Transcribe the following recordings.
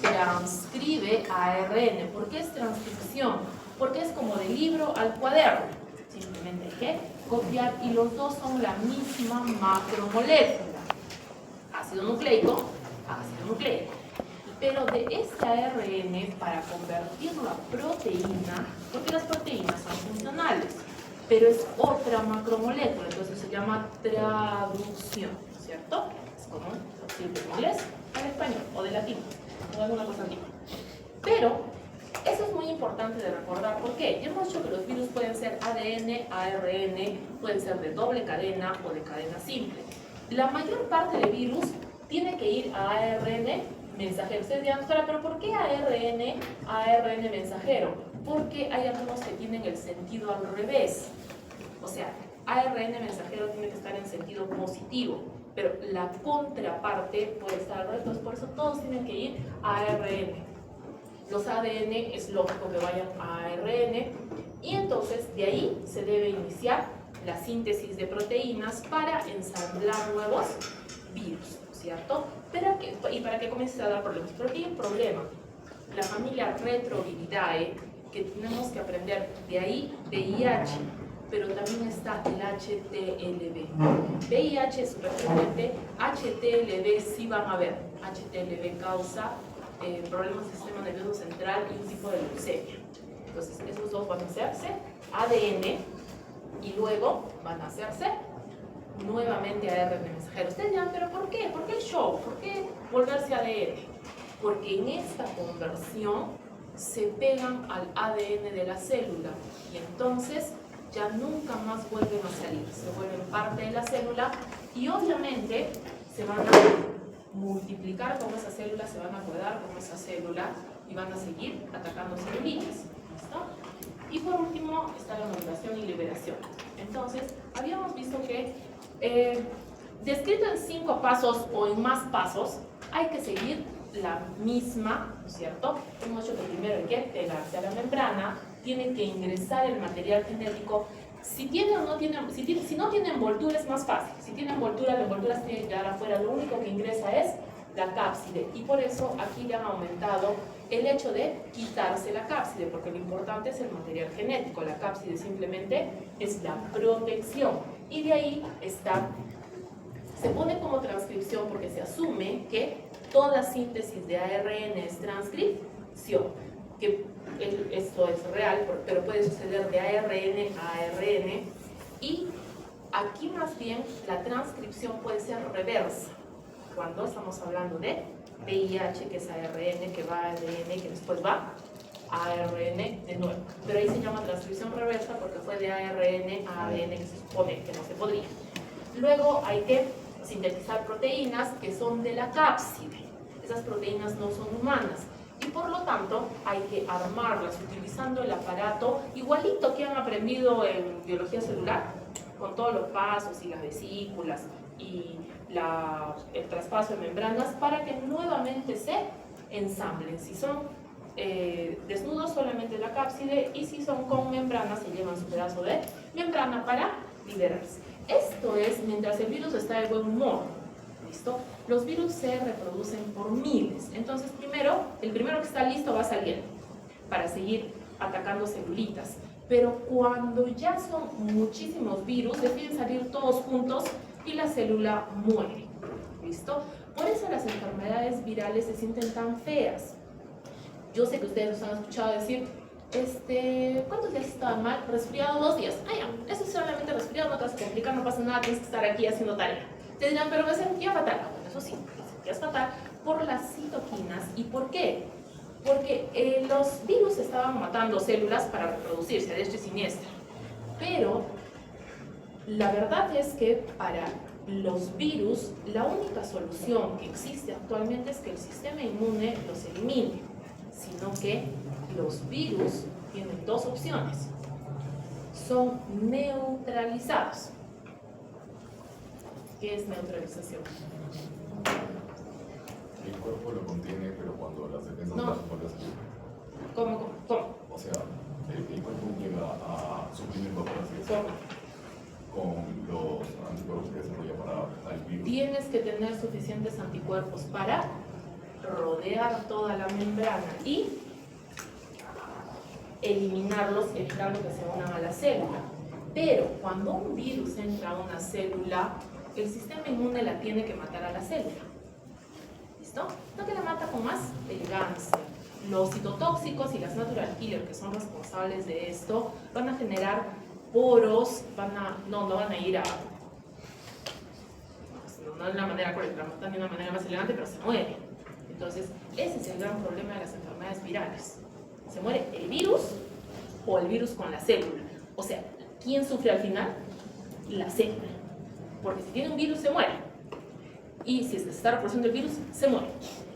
transcribe ARN. ¿Por qué es transcripción? Porque es como de libro al cuaderno. Simplemente hay que copiar y los dos son la misma macromolécula. Ácido nucleico, ácido nucleico. Pero de este ARN, para convertirlo a proteína, porque las proteínas son funcionales, pero es otra macromolécula, entonces se llama traducción, ¿cierto? Es como traducir de inglés al español, o de latín, o alguna cosa antigua. Pero eso es muy importante de recordar, ¿por qué? Ya hemos dicho que los virus pueden ser ADN, ARN, pueden ser de doble cadena o de cadena simple. La mayor parte de virus tiene que ir a ARN mensajero. Ustedes dirán, doctora, ¿pero por qué ARN mensajero? Porque hay algunos que tienen el sentido al revés. O sea, ARN mensajero tiene que estar en sentido positivo, pero la contraparte puede estar al revés. Entonces, por eso todos tienen que ir a ARN. Los ADN es lógico que vayan a ARN y entonces de ahí se debe iniciar la síntesis de proteínas para ensamblar nuevos virus, ¿cierto? Y para que comience a dar problemas. Pero aquí hay un problema. La familia Retroviridae, que tenemos que aprender de ahí, VIH, pero también está el HTLV. VIH es súper frecuente, HTLV sí van a ver. HTLV causa problemas del sistema nervioso central y un tipo de leucemia. Entonces, esos dos van a hacerse ADN y luego van a hacerse nuevamente ARN mensajero. Ustedes dirán, ¿pero por qué? ¿Por qué el show? ¿Por qué volverse ADN? Porque en esta conversión se pegan al ADN de la célula y entonces ya nunca más vuelven a salir, se vuelven parte de la célula y obviamente se van a multiplicar con esa célula, se van a quedar con esa célula y van a seguir atacando celulitas. ¿Listo? Y por último está la modulación y liberación. Entonces, habíamos visto que descrito en 5 pasos o en más pasos, hay que seguir la misma, ¿no es cierto? Hemos dicho que primero hay que pegarse a la membrana, tienen que ingresar el material genético. Si tiene o no tiene, si no tiene envoltura es más fácil. Si tiene envoltura, la envoltura se tiene que quedar afuera. Lo único que ingresa es la cápside. Y por eso aquí le han aumentado el hecho de quitarse la cápside, porque lo importante es el material genético. La cápside simplemente es la protección. Y de ahí está, se pone como transcripción porque se asume que toda síntesis de ARN es transcripción. Que esto es real, pero puede suceder de ARN a ARN. Y aquí más bien la transcripción puede ser reversa. Cuando estamos hablando de VIH, que es ARN, que va a ADN, que después va a ARN de nuevo. Pero ahí se llama transcripción reversa porque fue de ARN a ADN, que se supone que no se podría. Luego hay que sintetizar proteínas que son de la cápside. Esas proteínas no son humanas. Y por lo tanto hay que armarlas utilizando el aparato igualito que han aprendido en biología celular, con todos los pasos y las vesículas y el traspaso de membranas para que nuevamente se ensamblen. Si son desnudos, solamente la cápside, y si son con membrana, se llevan su pedazo de membrana para liberarse. Esto es mientras el virus está de buen humor. ¿Listo? Los virus se reproducen por miles. Entonces, el primero que está listo va a salir para seguir atacando celulitas. Pero cuando ya son muchísimos virus, deciden salir todos juntos y la célula muere. ¿Listo? Por eso las enfermedades virales se sienten tan feas. Yo sé que ustedes nos han escuchado decir, ¿cuántos días estaban mal? Resfriado 2 días. Ah, ya, eso es solamente resfriado, no te vas a complicar, no pasa nada, tienes que estar aquí haciendo tarea. Te dirán, pero me sentía fatal. Bueno, eso sí, me sentías fatal por las citoquinas. ¿Y por qué? Porque los virus estaban matando células para reproducirse, de y siniestra. Pero la verdad es que para los virus, la única solución que existe actualmente es que el sistema inmune los elimine, sino que los virus tienen 2 opciones. Son neutralizados. ¿Qué es neutralización? El cuerpo lo contiene, pero cuando las defensas No. bajan por la salud. ¿Cómo? O sea, el cuerpo llega a suprimir, por así decirlo, con los anticuerpos que desarrolla para el virus. Tienes que tener suficientes anticuerpos para rodear toda la membrana y eliminarlos, evitando que se unan a la célula. Pero cuando un virus entra a una célula, el sistema inmune la tiene que matar a la célula. ¿Listo? No que la mata con más elegancia. Los citotóxicos y las natural killer, que son responsables de esto, van a generar poros, no van a ir a... No de una manera correcta, la matan de una manera más elegante, pero se muere. Entonces, ese es el gran problema de las enfermedades virales. Se muere el virus o el virus con la célula. O sea, ¿quién sufre al final? La célula. Porque si tiene un virus, se muere. Y si se está reproduciendo el virus, se muere.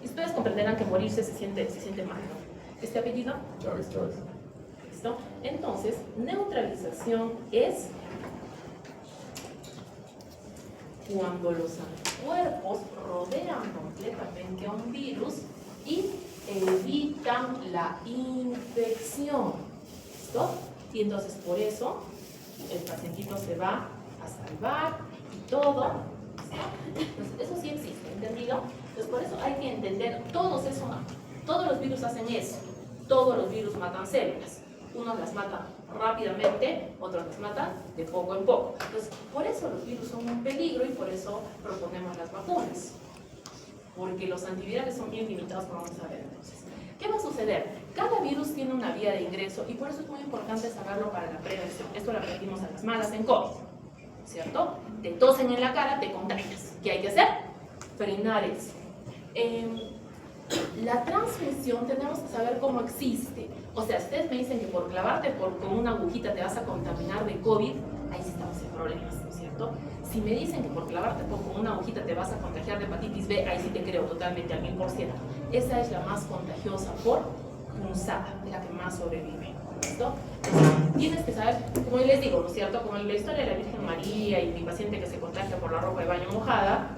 Y ustedes comprenderán que morirse se siente mal, ¿no? ¿Este apellido? Chávez. ¿Listo? Entonces, neutralización es cuando los anticuerpos rodean completamente a un virus y evitan la infección. ¿Listo? Y entonces por eso el pacientito se va a salvar y todo. Entonces, eso sí existe, ¿entendido? Entonces por eso hay que entender, todos los virus hacen eso. Todos los virus matan células. Unos las matan rápidamente, otros las matan de poco en poco. Entonces, por eso los virus son un peligro y por eso proponemos las vacunas. Porque los antivirales son bien limitados, como vamos a ver entonces. ¿Qué va a suceder? Cada virus tiene una vía de ingreso y por eso es muy importante saberlo para la prevención. Esto lo aprendimos a las malas en COVID, ¿cierto? Te tosen en la cara, te contagias. ¿Qué hay que hacer? Frenar eso. La transmisión tenemos que saber cómo existe. O sea, ustedes me dicen que por clavarte con una agujita te vas a contaminar de COVID, ahí sí estamos en problemas, ¿no es cierto? Si me dicen que por clavarte con una agujita te vas a contagiar de hepatitis B, ahí sí te creo totalmente al 1000%. Esa es la más contagiosa por punzada, la que más sobrevive. ¿Listo? Entonces, tienes que saber, como yo les digo, ¿no es cierto? Como en la historia de la Virgen María y mi paciente que se contagia por la ropa de baño mojada,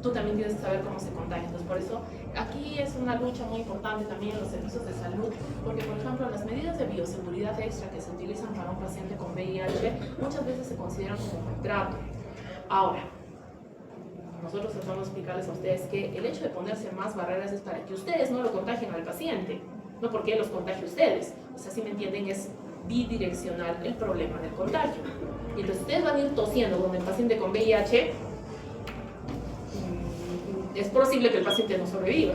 tú también tienes que saber cómo se contagia. Entonces, por eso, aquí es una lucha muy importante también en los servicios de salud, porque, por ejemplo, las medidas de bioseguridad extra que se utilizan para un paciente con VIH muchas veces se consideran como maltrato. Ahora, nosotros tratamos de explicarles a ustedes que el hecho de ponerse más barreras es para que ustedes no lo contagien al paciente, no porque los contagie ustedes. O sea, si me entienden, es bidireccional el problema del contagio. Y entonces ustedes van a ir tosiendo con el paciente con VIH, es posible que el paciente no sobreviva.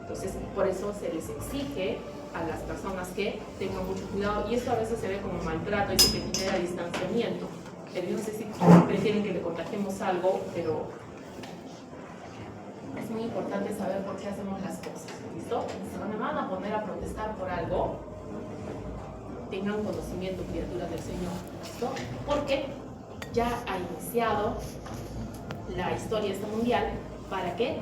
Entonces, por eso se les exige a las personas que tengan mucho cuidado, y esto a veces se ve como maltrato y que genera distanciamiento. Pero yo no sé si prefieren que le contagiemos algo, pero es muy importante saber por qué hacemos las cosas. ¿Listo? Si me van a poner a protestar por algo, tengan conocimiento, criaturas del Señor. ¿Listo? Porque ya ha iniciado la historia esta mundial para que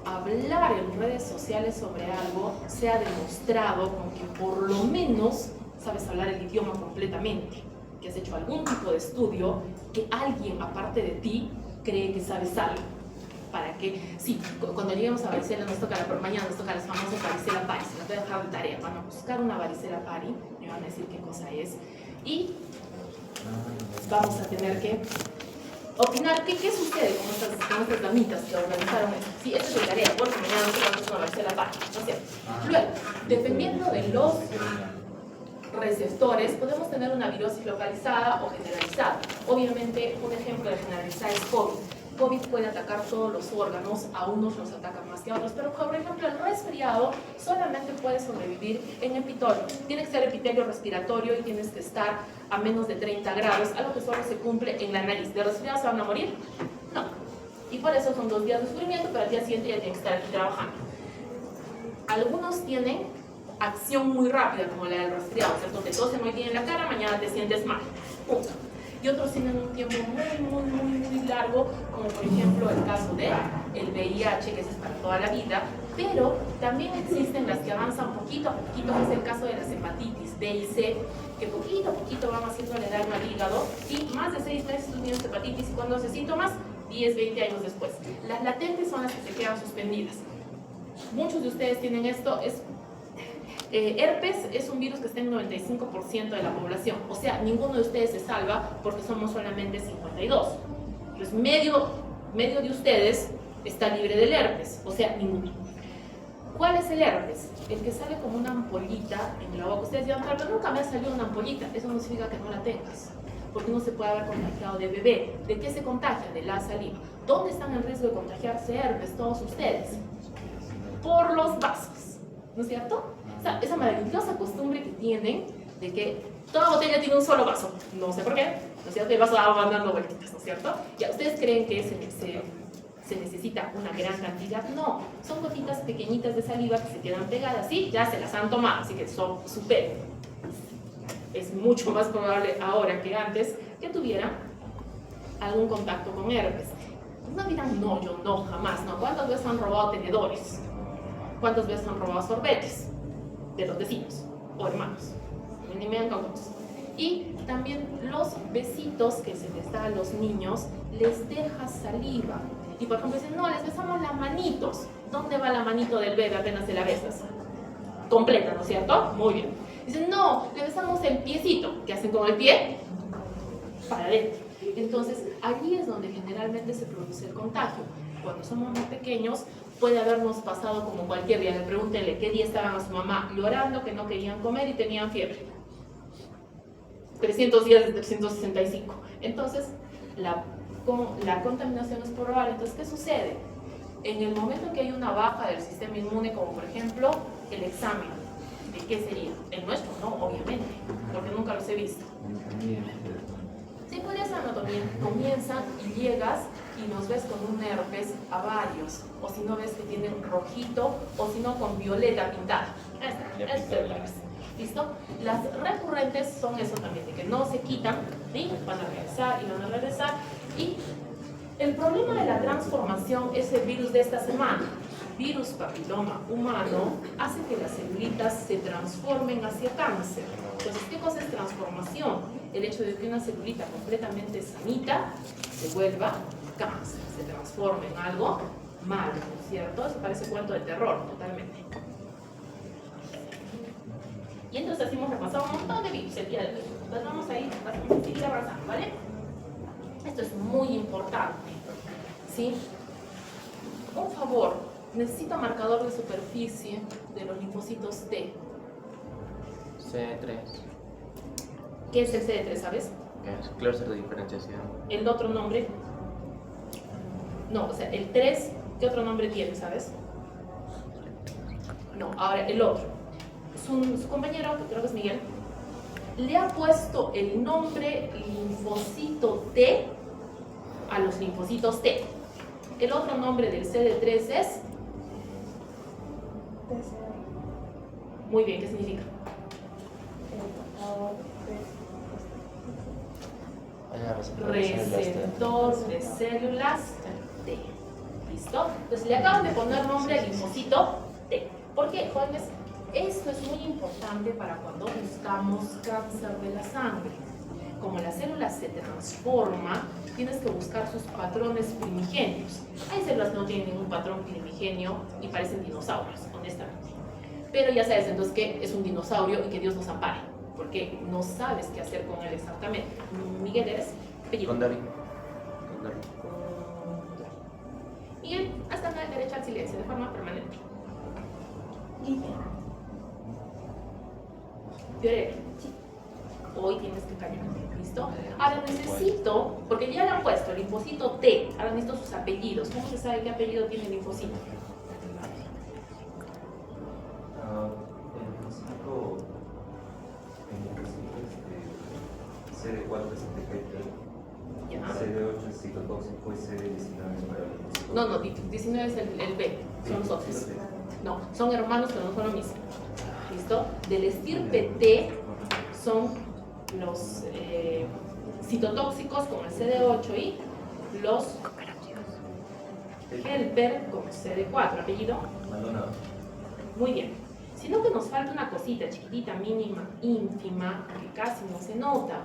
hablar en redes sociales sobre algo sea demostrado con que por lo menos sabes hablar el idioma completamente, que has hecho algún tipo de estudio, que alguien aparte de ti cree que sabes algo. Para que, sí, cuando lleguemos a varicela mañana nos toca las famosas varicela pari, se las voy a dejar de tarea, van a buscar una varicela pari, me van a decir qué cosa es, y vamos a tener que opinar qué sucede con estas damitas que organizaron esto. Sí, esta es la tarea, porque mañana nos toca una varicela pari, no sé. Luego, dependiendo de los receptores, podemos tener una virosis localizada o generalizada. Obviamente, un ejemplo de generalizada es COVID. COVID puede atacar todos los órganos, a unos los atacan más que a otros, pero por ejemplo el resfriado solamente puede sobrevivir en epitelio. Tiene que ser epitelio respiratorio y tienes que estar a menos de 30 grados, algo que solo se cumple en la nariz. ¿De resfriado se van a morir? No. Y por eso son 2 días de sufrimiento, pero al día siguiente ya tienen que estar aquí trabajando. Algunos tienen acción muy rápida, como la del resfriado, ¿cierto? Te tosen hoy día en la cara, mañana te sientes mal. Punto. Y otros tienen un tiempo muy largo, como por ejemplo el caso de el VIH, que es para toda la vida, pero también existen las que avanzan poquito a poquito, que es el caso de las hepatitis B y C, que poquito a poquito van haciéndole daño al hígado, y más de 6 meses tú tienes hepatitis y cuando hace síntomas, 10, 20 años después. Las latentes son las que se quedan suspendidas. Muchos de ustedes tienen esto, herpes es un virus que está en 95% de la población, o sea, ninguno de ustedes se salva porque somos solamente 52. Entonces, medio de ustedes está libre del herpes, o sea, ninguno. ¿Cuál es el herpes? El que sale como una ampollita en la boca. Ustedes dirán, pero nunca me ha salido una ampollita. Eso no significa que no la tengas, porque uno se puede haber contagiado de bebé. ¿De qué se contagia? De la saliva. ¿Dónde están en riesgo de contagiarse herpes todos ustedes? Por los vasos, ¿no es cierto? O sea, esa maravillosa costumbre que tienen de que toda botella tiene un solo vaso. No sé por qué, ¿no es cierto? El vaso va dando vueltitas, ¿no es cierto? Ya, ¿ustedes creen que se necesita una gran cantidad? No, son gotitas pequeñitas de saliva que se quedan pegadas, sí, ya se las han tomado, así que superen. Es mucho más probable ahora que antes que tuvieran algún contacto con herpes. No dirán, no, yo no, jamás, no. ¿Cuántas veces han robado tenedores? ¿Cuántas veces han robado sorbetes? De los vecinos o hermanos. Ni me dan cautos. Y también los besitos que se les da a los niños les deja saliva. Y por ejemplo dicen, no, les besamos las manitos. ¿Dónde va la manito del bebé apenas se la besas? Completa, ¿no es cierto? Muy bien. Dicen, no, le besamos el piecito. ¿Qué hacen con el pie? Para adentro. Entonces, allí es donde generalmente se produce el contagio. Cuando somos muy pequeños, puede habernos pasado como cualquier día. Le pregúntenle qué día estaban a su mamá llorando, que no querían comer y tenían fiebre. 300 días de 365. Entonces, la contaminación es probable. Entonces, ¿qué sucede? En el momento en que hay una baja del sistema inmune, como por ejemplo el examen, ¿de qué sería? El nuestro, no, obviamente, porque nunca los he visto. Sí, podría ser anatomía. Comienzan y llegas y nos ves con un herpes a varios, o si no ves que tienen rojito, o si no con violeta pintada. Este es el herpes. ¿Listo? Las recurrentes son eso también, de que no se quitan, ¿sí? Van a regresar y van a regresar. Y el problema de la transformación es el virus de esta semana. Virus papiloma humano hace que las celulitas se transformen hacia cáncer. Entonces, ¿qué cosa es transformación? El hecho de que una celulita completamente sanita se vuelva cáncer, se transforme en algo malo, ¿no es cierto? Eso parece cuento de terror, totalmente. Y entonces así hemos repasado un montón de virus el día de hoy. Entonces vamos a ir a seguir avanzando, ¿vale? Esto es muy importante, ¿sí? Un favor, necesito marcador de superficie de los linfocitos T. CD3. ¿Qué es el CD3, sabes? Es clúster de diferenciación. ¿El otro nombre? No, o sea, el 3, ¿qué otro nombre tiene, sabes? No, ahora el otro. Su compañero, que creo que es Miguel, le ha puesto el nombre linfocito T a los linfocitos T. El otro nombre del CD3 es... Muy bien, ¿qué significa? Receptor de células T. ¿Listo? Entonces le acaban de poner nombre al linfocito T. ¿Por qué, jóvenes? Esto es muy importante para cuando buscamos cáncer de la sangre. Como la célula se transforma, tienes que buscar sus patrones primigenios. Hay células que no tienen ningún patrón primigenio y parecen dinosaurios, honestamente. Pero ya sabes entonces que es un dinosaurio y que Dios nos ampare, porque no sabes qué hacer con él exactamente. Miguel, ¿eres? Apellido. Condori. Miguel, hasta la derecha al silencio, de forma permanente. Fiorella, hoy tienes que callar, ¿listo? Ahora necesito, porque ya le han puesto el linfocito T, ahora necesito sus apellidos. ¿Cómo se sabe qué apellido tiene el linfocito? CD4 es TPT, Ya. CD8 es citotóxico y CD19 es para el linfocito. No, 19 es el B, son los otros. No, son hermanos, pero no son lo mismo. ¿Listo? Del estirpe T son los citotóxicos como el CD8 y los helper como CD4. ¿Apellido? Maldonado. Muy bien. Sino que nos falta una cosita chiquitita, mínima, ínfima, que casi no se nota.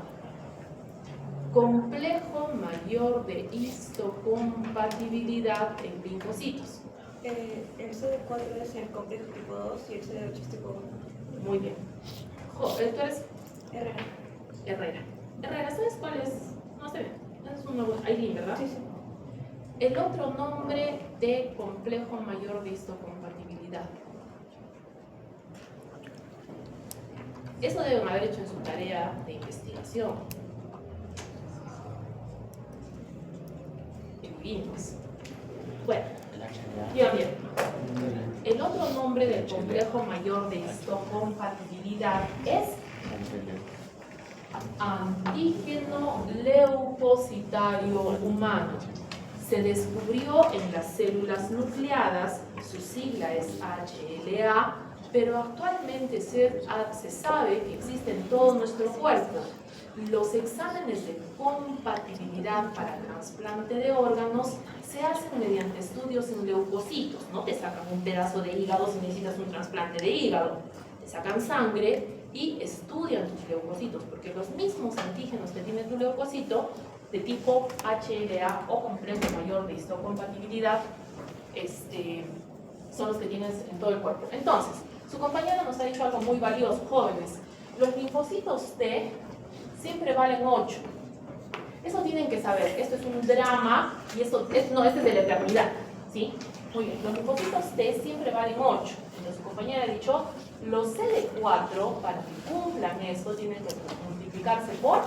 Complejo mayor de histocompatibilidad en linfocitos. El CD4 es el complejo tipo 2 y el CD8 es tipo 1. Muy bien. Tú eres Herrera. Herrera, ¿sabes cuál es? No sé, es una buena. Aileen, ¿verdad? Sí, sí. El otro nombre de complejo mayor de histocompatibilidad. Eso deben haber hecho en su tarea de investigación. Vimos. Bueno, ya bien. El otro nombre del complejo mayor de histocompatibilidad es antígeno leucocitario humano. Se descubrió en las células nucleadas, su sigla es HLA, pero actualmente se sabe que existe en todo nuestro cuerpo. Los exámenes de compatibilidad para trasplante de órganos se hacen mediante estudios en leucocitos. No te sacan un pedazo de hígado si necesitas un trasplante de hígado. Te sacan sangre y estudian tus leucocitos, porque los mismos antígenos que tiene tu leucocito de tipo HLA o complejo mayor de histocompatibilidad son los que tienes en todo el cuerpo. Entonces, su compañera nos ha dicho algo muy valioso, jóvenes. Los linfocitos T siempre valen 8. Eso tienen que saber. Esto es un drama y esto es de la eternidad. ¿Sí? Muy bien. Los linfocitos T siempre valen 8. Entonces, su compañera ha dicho, los CD4, para que cumplan esto, tienen que multiplicarse por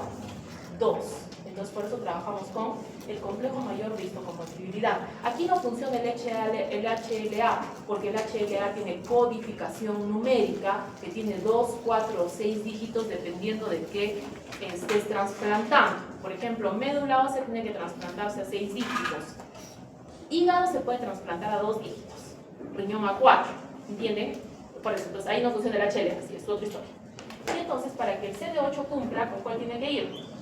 2. Entonces, por eso trabajamos con el complejo mayor de histocompatibilidad. Aquí no funciona el HLA, porque el HLA tiene codificación numérica, que tiene 2, 4 o 6 dígitos, dependiendo de qué estés trasplantando. Por ejemplo, médula ósea tiene que trasplantarse a 6 dígitos. Hígado se puede trasplantar a 2 dígitos. Riñón a 4. ¿Entienden? Por eso, entonces ahí no funciona el HLA, así es otra historia. Y entonces, para que el CD8 cumpla, ¿con cuál tiene que ir?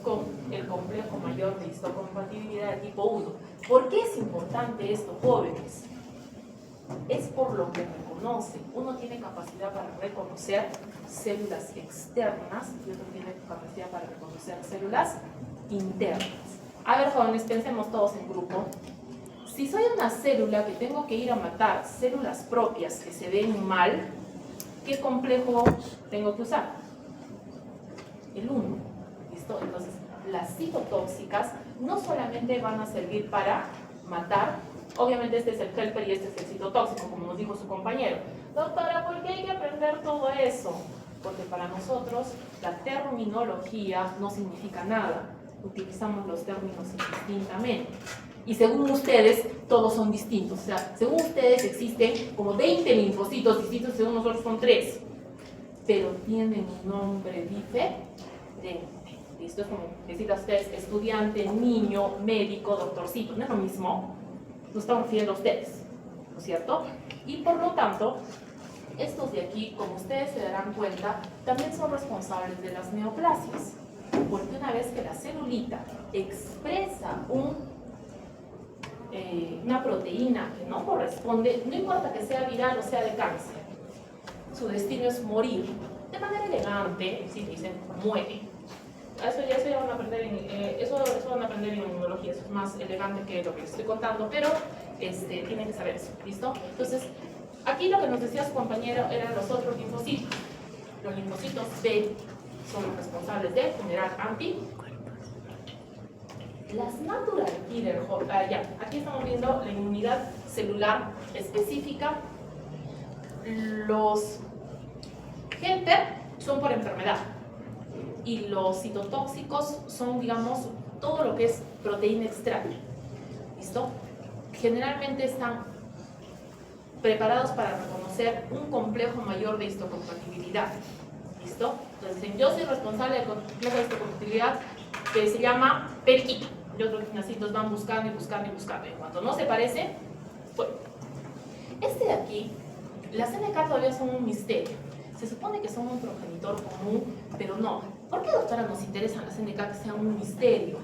Con el complejo mayor de histocompatibilidad de tipo 1. ¿Por qué es importante esto, jóvenes? Es por lo que reconoce. Uno tiene capacidad para reconocer células externas y otro tiene capacidad para reconocer células internas. A ver, jóvenes, pensemos todos en grupo. Si soy una célula que tengo que ir a matar células propias que se ven mal, ¿qué complejo tengo que usar? El 1. ¿Listo? Entonces, las citotóxicas no solamente van a servir para matar, obviamente este es el helper y este es el citotóxico, como nos dijo su compañero. Doctora, ¿por qué hay que aprender todo eso? Porque para nosotros la terminología no significa nada. Utilizamos los términos indistintamente. Y según ustedes, todos son distintos. O sea, según ustedes existen como 20 linfocitos distintos, según nosotros son 3. Pero tienen un nombre diferente. Listo, es como decir a ustedes estudiante, niño, médico, doctorcito, no es lo mismo, nos estamos refiriendo a ustedes, ¿no es cierto? Y por lo tanto, estos de aquí, como ustedes se darán cuenta, también son responsables de las neoplasias, porque una vez que la celulita expresa una proteína que no corresponde, no importa que sea viral o sea de cáncer, su destino es morir, de manera elegante, si dicen, muere. Eso ya van a aprender eso van a aprender en inmunología, eso es más elegante que lo que les estoy contando, pero tienen que saber eso, ¿listo? Entonces, aquí lo que nos decía su compañero eran los otros linfocitos. Los linfocitos B son los responsables de generar anticuerpos. Las natural killer, aquí estamos viendo la inmunidad celular específica. Los helper son por enfermedad. Y los citotóxicos son, digamos, todo lo que es proteína extraña. ¿Listo? Generalmente están preparados para reconocer un complejo mayor de histocompatibilidad. ¿Listo? Entonces, yo soy responsable del complejo de histocompatibilidad que se llama periquito. Y otros gimnasitos van buscando y buscando y buscando. En cuanto no se parece, bueno. Este de aquí, las NK todavía son un misterio. Se supone que son un progenitor común, pero no. ¿Por qué, doctora, nos interesan las NK que sean un misterio?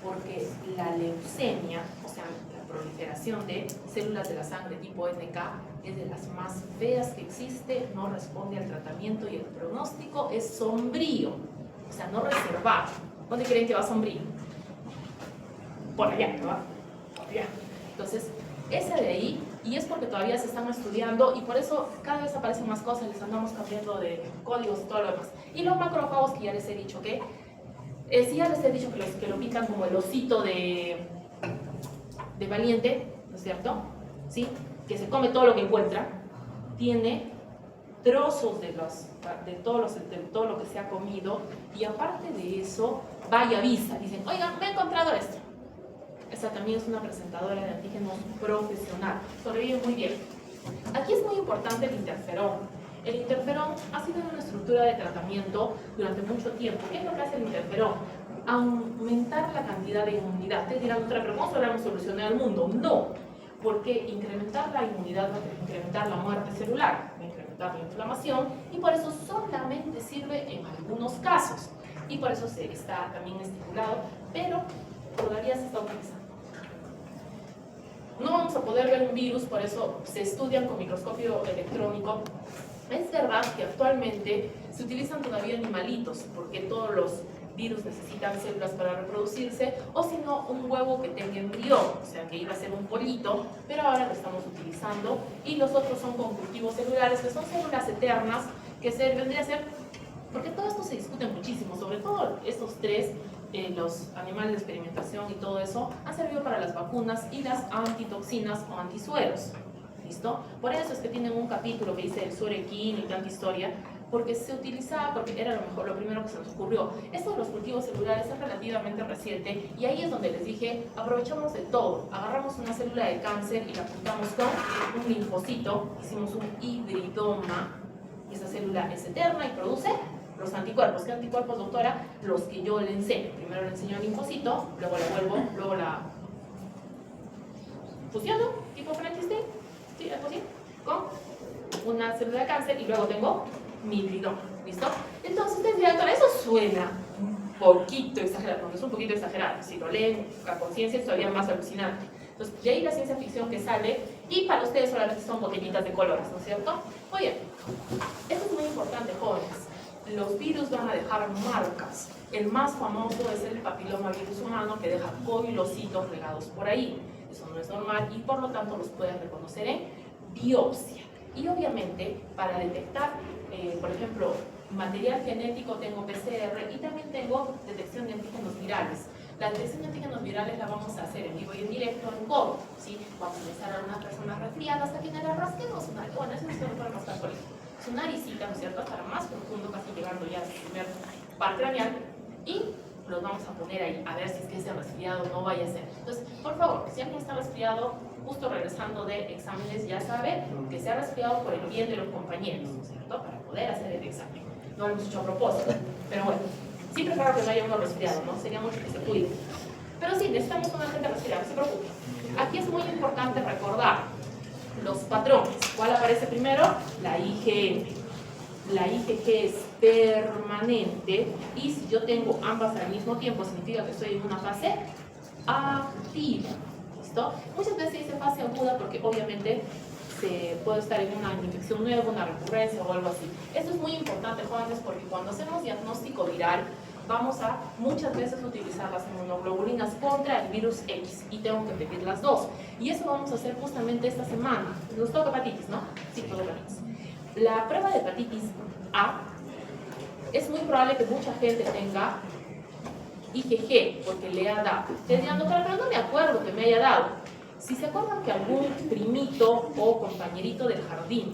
Porque la leucemia, o sea, la proliferación de células de la sangre tipo NK, es de las más feas que existe, no responde al tratamiento y el pronóstico es sombrío, o sea, no reservado. ¿Dónde creen que va sombrío? Por allá, ¿no? Por allá. Entonces, esa de ahí, y es porque todavía se están estudiando y por eso cada vez aparecen más cosas, les andamos cambiando de códigos y todo lo demás. Y los macrófagos, que ya les he dicho que, sí ya les he dicho que lo pintan como el osito de Valiente, ¿no es cierto? ¿Sí? Que se come todo lo que encuentra, tiene trozos de todo lo que se ha comido, y aparte de eso, va y avisa, dicen, oigan, me he encontrado esto. Esa también es una presentadora de antígenos profesional, sobrevive muy bien. Aquí es muy importante el interferón. El interferón ha sido una estructura de tratamiento durante mucho tiempo. ¿Qué es lo que hace el interferón? Aumentar la cantidad de inmunidad. Ustedes dirán, doctora, pero ¿cómo logramos solucionar el mundo? No, porque incrementar la inmunidad va a incrementar la muerte celular, va a incrementar la inflamación, y por eso solamente sirve en algunos casos. Y por eso se está también estipulado, pero todavía se está utilizando. No vamos a poder ver un virus, por eso se estudian con microscopio electrónico. Es verdad que actualmente se utilizan todavía animalitos, porque todos los virus necesitan células para reproducirse, o si no, un huevo que tenga embrión, o sea, que iba a ser un pollito, pero ahora lo estamos utilizando, y los otros son con cultivos celulares, que son células eternas, que vendría a ser, porque todo esto se discute muchísimo, sobre todo estos tres, los animales de experimentación y todo eso, han servido para las vacunas y las antitoxinas o antisueros. ¿Listo? Por eso es que tienen un capítulo que dice el suerequín y tanta historia, porque se utilizaba, porque era lo primero que se nos ocurrió. Esto de los cultivos celulares es relativamente reciente, y ahí es donde les dije, aprovechamos de todo. Agarramos una célula de cáncer y la juntamos con un linfocito, hicimos un hibridoma, y esa célula es eterna y produce los anticuerpos. ¿Qué anticuerpos, doctora? Los que yo le enseño. Primero le enseño el linfocito, luego la vuelvo, luego la fusiono, tipo Frankenstein, ¿sí? ¿Es posible? Con una célula de cáncer, y luego tengo mi hibridoma. ¿Listo? Entonces ustedes dirán, eso suena un poquito exagerado, no es un poquito exagerado. Si lo leen a conciencia es todavía más alucinante. Entonces, de ahí la ciencia ficción que sale, y para ustedes solamente son botellitas de colores, ¿no es cierto? Muy bien, esto es muy importante, jóvenes. Los virus van a dejar marcas. El más famoso es el papilomavirus humano, que deja coilocitos regados por ahí. Eso no es normal, y por lo tanto los pueden reconocer en biopsia. Y obviamente, para detectar, por ejemplo, material genético, tengo PCR, y también tengo detección de antígenos virales. La detección de antígenos virales la vamos a hacer en vivo y en directo en COVID, ¿sí? Vamos a empezar a unas personas resfriadas, a quien le rasquemos una, bueno, eso no se lo podemos hacer por eso. Su naricita, ¿no es cierto?, hasta más profundo, casi llegando ya a su primer par craneal, y los vamos a poner ahí, a ver si es que ese resfriado no vaya a ser. Entonces, por favor, si alguien está resfriado, justo regresando de exámenes, ya sabe que se ha resfriado por el bien de los compañeros, ¿no es cierto?, para poder hacer el examen. No lo hemos hecho a propósito, pero bueno, sí prefiero que no haya uno resfriado, ¿no? Sería mucho que se cuide. Pero sí, necesitamos una gente resfriada, no se preocupe. Aquí es muy importante recordar los patrones. ¿Cuál aparece primero? La IgM. La IgG es permanente, y si yo tengo ambas al mismo tiempo, significa que estoy en una fase activa. ¿Listo? Muchas veces se dice fase aguda porque obviamente se puede estar en una infección nueva, una recurrencia o algo así. Esto es muy importante, jóvenes, porque cuando hacemos diagnóstico viral, vamos a muchas veces utilizar las inmunoglobulinas contra el virus X, y tengo que pedir las dos. Y eso vamos a hacer justamente esta semana. Nos toca hepatitis, ¿no? Sí, toca hepatitis. La prueba de hepatitis A, es muy probable que mucha gente tenga IgG, porque le ha dado. Ustedes dirán, doctora, pero no me acuerdo que me haya dado. Si se acuerdan que algún primito o compañerito del jardín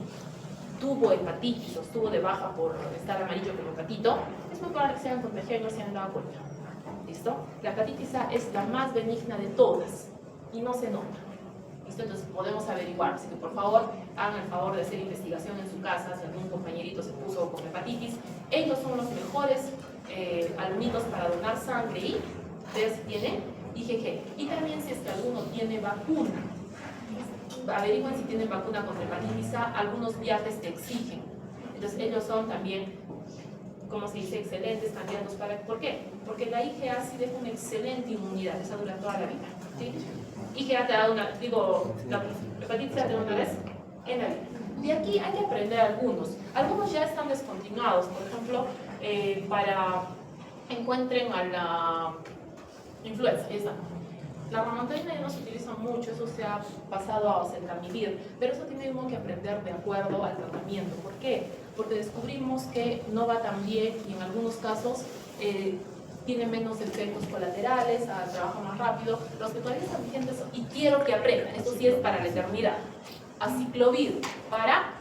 tuvo hepatitis o estuvo de baja por estar amarillo como hepatito, es muy probable que se hayan contagiado y no se hayan dado cuenta. ¿Listo? La hepatitis A es la más benigna de todas y no se nota. ¿Listo? Entonces podemos averiguar. Así que por favor, hagan el favor de hacer investigación en su casa. Si algún compañerito se puso con hepatitis, ellos son los mejores alumnitos para donar sangre y ver si tiene IgG. Y también si es que alguno tiene vacuna. Averigüen si tienen vacuna contra hepatitis A. Algunos viajes te exigen. Entonces ellos son también, como se dice, excelentes candidatos para... ¿Por qué? Porque la IgA sí deja una excelente inmunidad. Esa dura toda la vida. ¿Sí? IgA te da una... Digo, la hepatitis A te da una vez en la vida. De aquí hay que aprender algunos. Algunos ya están descontinuados. Por ejemplo, para encuentren a la influenza. Ahí está. La ramantaína ya no se utiliza mucho, eso se ha pasado a oseltamivir, pero eso tiene uno que aprender de acuerdo al tratamiento. ¿Por qué? Porque descubrimos que no va tan bien y en algunos casos tiene menos efectos colaterales, trabaja más rápido. Los que todavía están vigentes, y quiero que aprendan, esto sí es para la eternidad, aciclovir para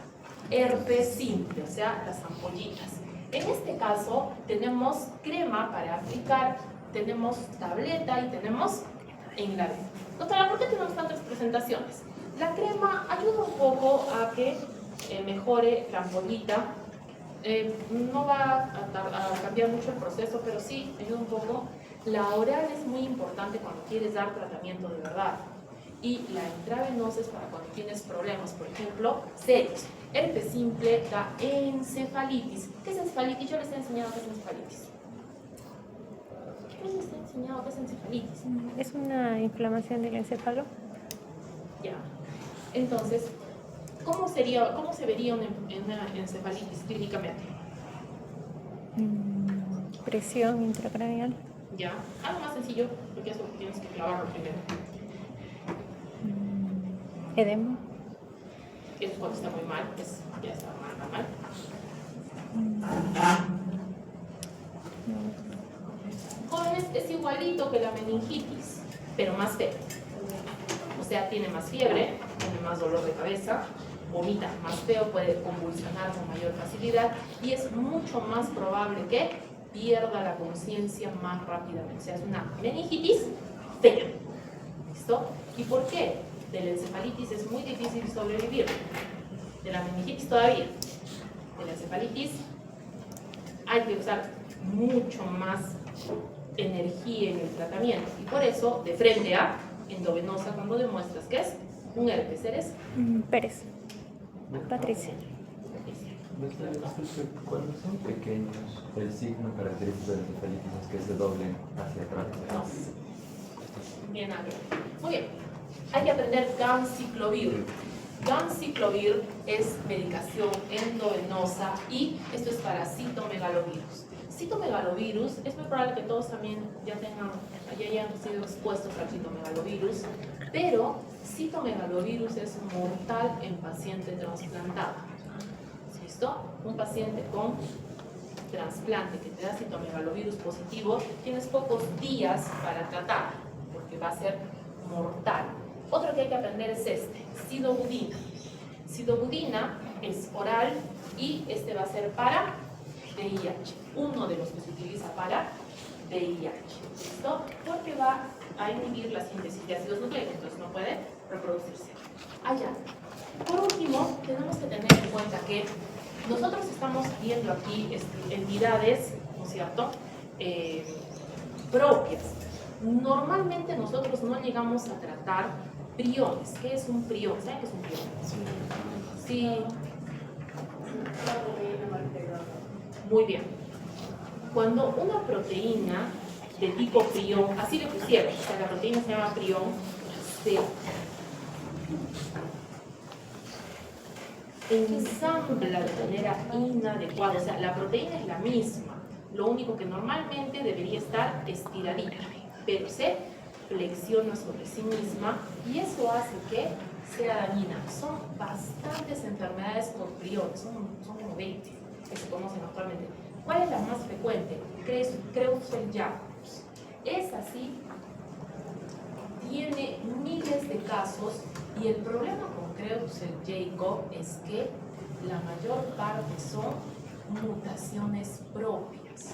herpes simple, o sea, las ampollitas. En este caso tenemos crema para aplicar, tenemos tableta y tenemos enlace. Doctora, ¿por qué tenemos tantas presentaciones? La crema ayuda un poco a que mejore la ampollita. No va a cambiar mucho el proceso, pero sí ayuda un poco. La oral es muy importante cuando quieres dar tratamiento de verdad. Y la intravenosa es para cuando tienes problemas, por ejemplo, serios. Herpes simple da encefalitis. ¿Qué es encefalitis? Yo les he enseñado qué es encefalitis. ¿Qué les he enseñado qué es encefalitis? Es una inflamación del encéfalo. Ya. Entonces, ¿cómo se vería una encefalitis clínicamente? Presión intracraneal. Ya. Algo más sencillo, porque eso tienes que clavarlo primero. Edema. Eso es cuando está muy mal, ya está mal. Jóvenes, es igualito que la meningitis, pero más feo. O sea, tiene más fiebre, tiene más dolor de cabeza, vomita más feo, puede convulsionar con mayor facilidad y es mucho más probable que pierda la conciencia más rápidamente. O sea, es una meningitis fea. ¿Listo? ¿Y por qué? De la encefalitis es muy difícil sobrevivir. De la meningitis todavía. De la encefalitis hay que usar mucho más energía en el tratamiento. Y por eso, de frente a endovenosa, cuando demuestras que es un herpes, ¿eres? Pérez. Patricia. Cuando son pequeños, el signo característico de la encefalitis es que se doblen hacia atrás. No. Bien, Álvaro. Muy bien. Hay que aprender ganciclovir. Ganciclovir es medicación endovenosa y esto es para citomegalovirus. Citomegalovirus, es muy probable que todos también ya hayan sido expuestos al citomegalovirus, pero citomegalovirus es mortal en paciente trasplantado. ¿Listo? Un paciente con trasplante que te da citomegalovirus positivo, tienes pocos días para tratar, porque va a ser mortal. Otro que hay que aprender es sidobudina. Sidobudina es oral y este va a ser para VIH. Uno de los que se utiliza para VIH. ¿Listo? Porque va a inhibir la síntesis de ácidos nucleicos, entonces no puede reproducirse. Allá. Por último, tenemos que tener en cuenta que nosotros estamos viendo aquí entidades, ¿no es cierto?, propias. Normalmente nosotros no llegamos a tratar priones. ¿Qué es un prión? ¿Saben qué es un prión? Sí. Muy bien. Cuando una proteína de tipo prión, así le pusieron, o sea, la proteína se llama prión, se ensambla de manera inadecuada, o sea, la proteína es la misma, lo único que normalmente debería estar estiradita, pero se flexiona sobre sí misma y eso hace que sea dañina. Son bastantes enfermedades por priones, son como 20 que se conocen actualmente. ¿Cuál es la más frecuente? Creutzfeldt-Jacobs. Es así, tiene miles de casos y el problema con Creutzfeldt-Jakob es que la mayor parte son mutaciones propias.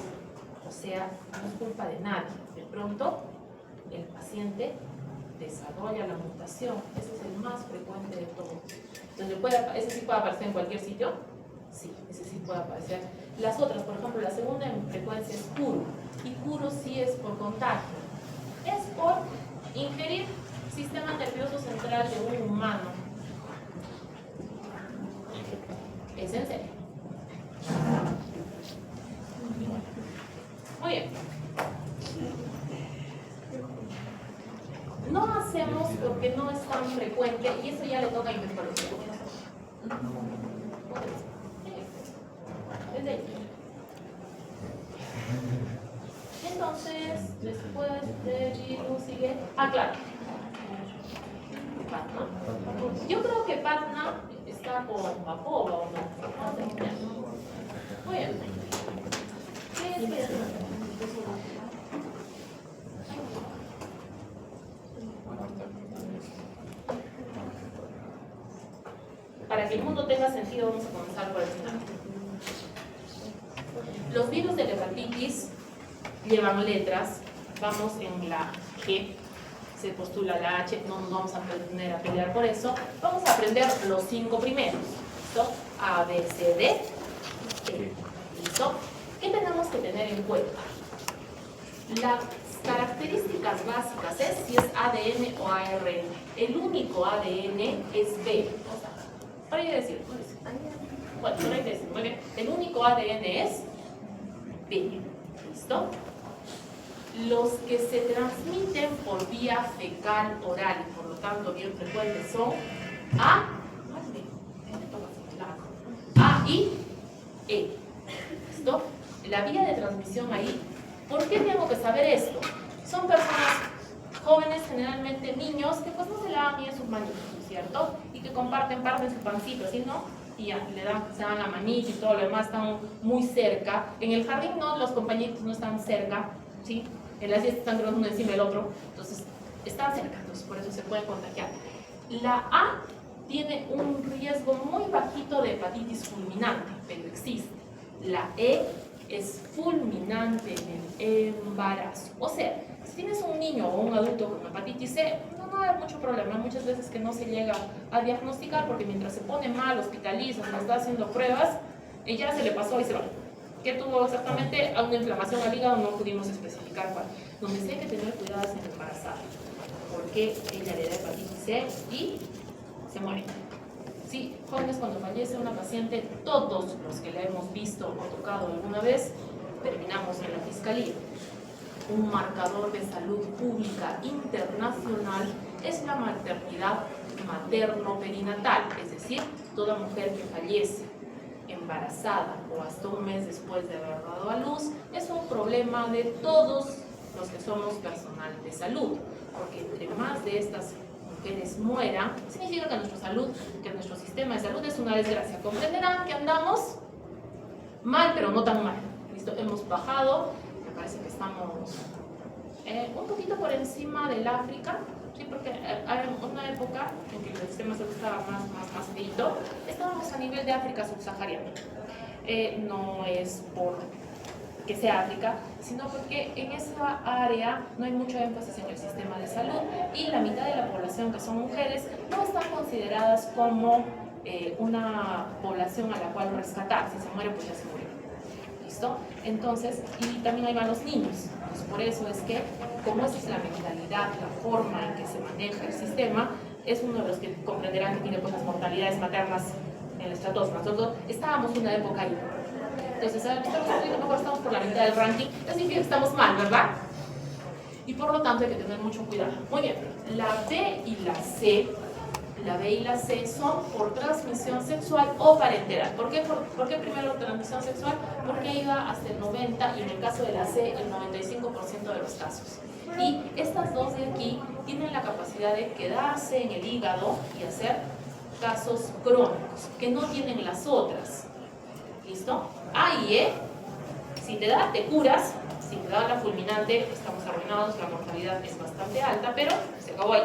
O sea, no es culpa de nadie. De pronto, el paciente desarrolla la mutación. Ese es el más frecuente de todos. Entonces, ¿ese sí puede aparecer en cualquier sitio? Sí, ese sí puede aparecer. Las otras, por ejemplo, la segunda en frecuencia es curo. Y curo sí es por contagio. Es por ingerir sistema nervioso central de un humano. Es en serio. Muy bien. No hacemos porque no es tan frecuente y eso ya le toca a investigación. Desde ahí. Entonces, después de virus sigue. Ah, claro. Patna. Yo creo que Patna está con Vapova o no. Muy bien. ¿Qué es eso? ¿Para para que el mundo tenga sentido, vamos a comenzar por el final. Los virus de la hepatitis llevan letras. Vamos en la G, se postula la H, no nos vamos a poner a pelear por eso. Vamos a aprender los 5 primeros. ¿Listo? A, B, C, D, E. ¿Listo? ¿Qué tenemos que tener en cuenta? Las características básicas es si es ADN o ARN. El único ADN es B. O sea, por ahí decir, bueno, por ahí decir, muy bien. El único ADN es B. ¿Listo? Los que se transmiten por vía fecal oral y por lo tanto bien frecuentes son A y E. ¿Listo? La vía de transmisión ahí, ¿por qué tengo que saber esto? Son personas jóvenes, generalmente niños, que pues no se lavan bien sus manitos, ¿cierto? Y que parten su pancito, ¿sí, no? Y ya, se dan la manita y todo lo demás, están muy cerca. En el jardín no, los compañeritos no están cerca, ¿sí? En las fiestas están uno encima del otro, entonces están cerca, entonces por eso se pueden contagiar. La A tiene un riesgo muy bajito de hepatitis fulminante, pero existe. La E es fulminante en el embarazo. O sea, si tienes un niño o un adulto con hepatitis C, no va a haber mucho problema. Muchas veces que no se llega a diagnosticar porque mientras se pone mal, hospitaliza, nos está haciendo pruebas, y ya se le pasó y se va. ¿Qué tuvo exactamente? A una inflamación al hígado, no pudimos especificar cuál. Donde sí hay que tener cuidado es en la embarazada, porque ella le da hepatitis C y se muere. Sí, jóvenes, cuando fallece una paciente, todos los que la hemos visto o tocado alguna vez, terminamos en la fiscalía. Un marcador de salud pública internacional es la maternidad materno-perinatal, es decir, toda mujer que fallece embarazada o hasta un mes después de haber dado a luz es un problema de todos los que somos personal de salud, porque entre más de estas mujeres mueran, significa que nuestra salud, que nuestro sistema de salud es una desgracia. Comprenderán que andamos mal, pero no tan mal. ¿Listo? Hemos bajado, me parece que estamos un poquito por encima del África, ¿sí? Porque hay una época en que el sistema de salud estaba más feito, estábamos a nivel de África subsahariana. No es por que sea África, sino porque en esa área no hay mucho énfasis en el sistema de salud y la mitad de la población, que son mujeres, no están consideradas como una población a la cual rescatar. Si se muere, pues ya se murió. ¿Listo? Entonces, y también hay malos niños. Pues por eso es que, como esa es la mentalidad, la forma en que se maneja el sistema, es uno de los que comprenderán que tiene pues las mortalidades maternas en la estratosfera. Nosotros estábamos en una época ahí. Entonces, estamos por la mitad del ranking, eso significa que estamos mal, ¿verdad? Y por lo tanto hay que tener mucho cuidado. Muy bien, la B y la C son por transmisión sexual o parenteral. ¿Por qué primero transmisión sexual? Porque iba hasta el 90% y en el caso de la C el 95% de los casos. Y estas dos de aquí tienen la capacidad de quedarse en el hígado y hacer casos crónicos que no tienen las otras. ¿Listo? A y E, si te da, te curas. Si te da la fulminante, estamos arruinados, la mortalidad es bastante alta, pero se acabó ahí.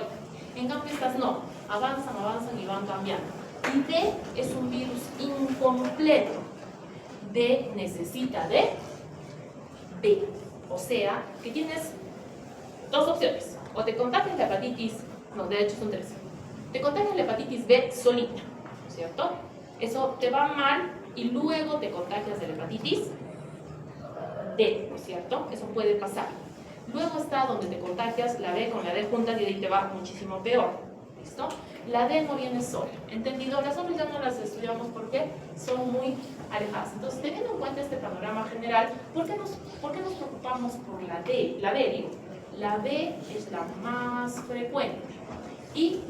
En cambio, estas no, avanzan y van cambiando. Y D es un virus incompleto. D necesita de B. O sea, que tienes dos opciones. O te contagias la hepatitis, no, de hecho son 3. Te contagias la hepatitis B solita, ¿cierto? Eso te va mal y luego te contagias de la hepatitis D, ¿no es cierto? Eso puede pasar. Luego está donde te contagias la B con la D juntas y de ahí te va muchísimo peor. ¿Listo? La D no viene sola. ¿Entendido? Las otras ya no las estudiamos porque son muy alejadas. Entonces, teniendo en cuenta este panorama general, ¿por qué nos preocupamos por la D? La B, digo. La B es la más frecuente. Y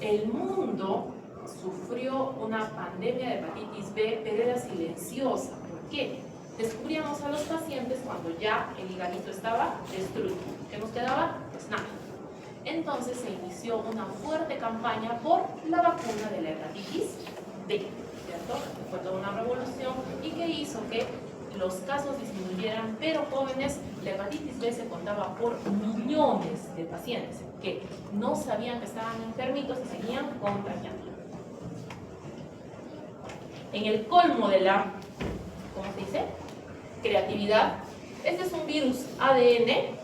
el mundo sufrió una pandemia de hepatitis B, pero era silenciosa. ¿Por qué? Descubríamos a los pacientes cuando ya el hígado estaba destruido. ¿Qué nos quedaba? Pues nada. Entonces se inició una fuerte campaña por la vacuna de la hepatitis B, ¿cierto? Fue toda una revolución y que hizo que los casos disminuyeran, pero jóvenes, la hepatitis B se contaba por millones de pacientes que no sabían que estaban enfermitos y seguían contagiando. en el colmo de la, ¿cómo se dice? Creatividad. Este es un virus ADN.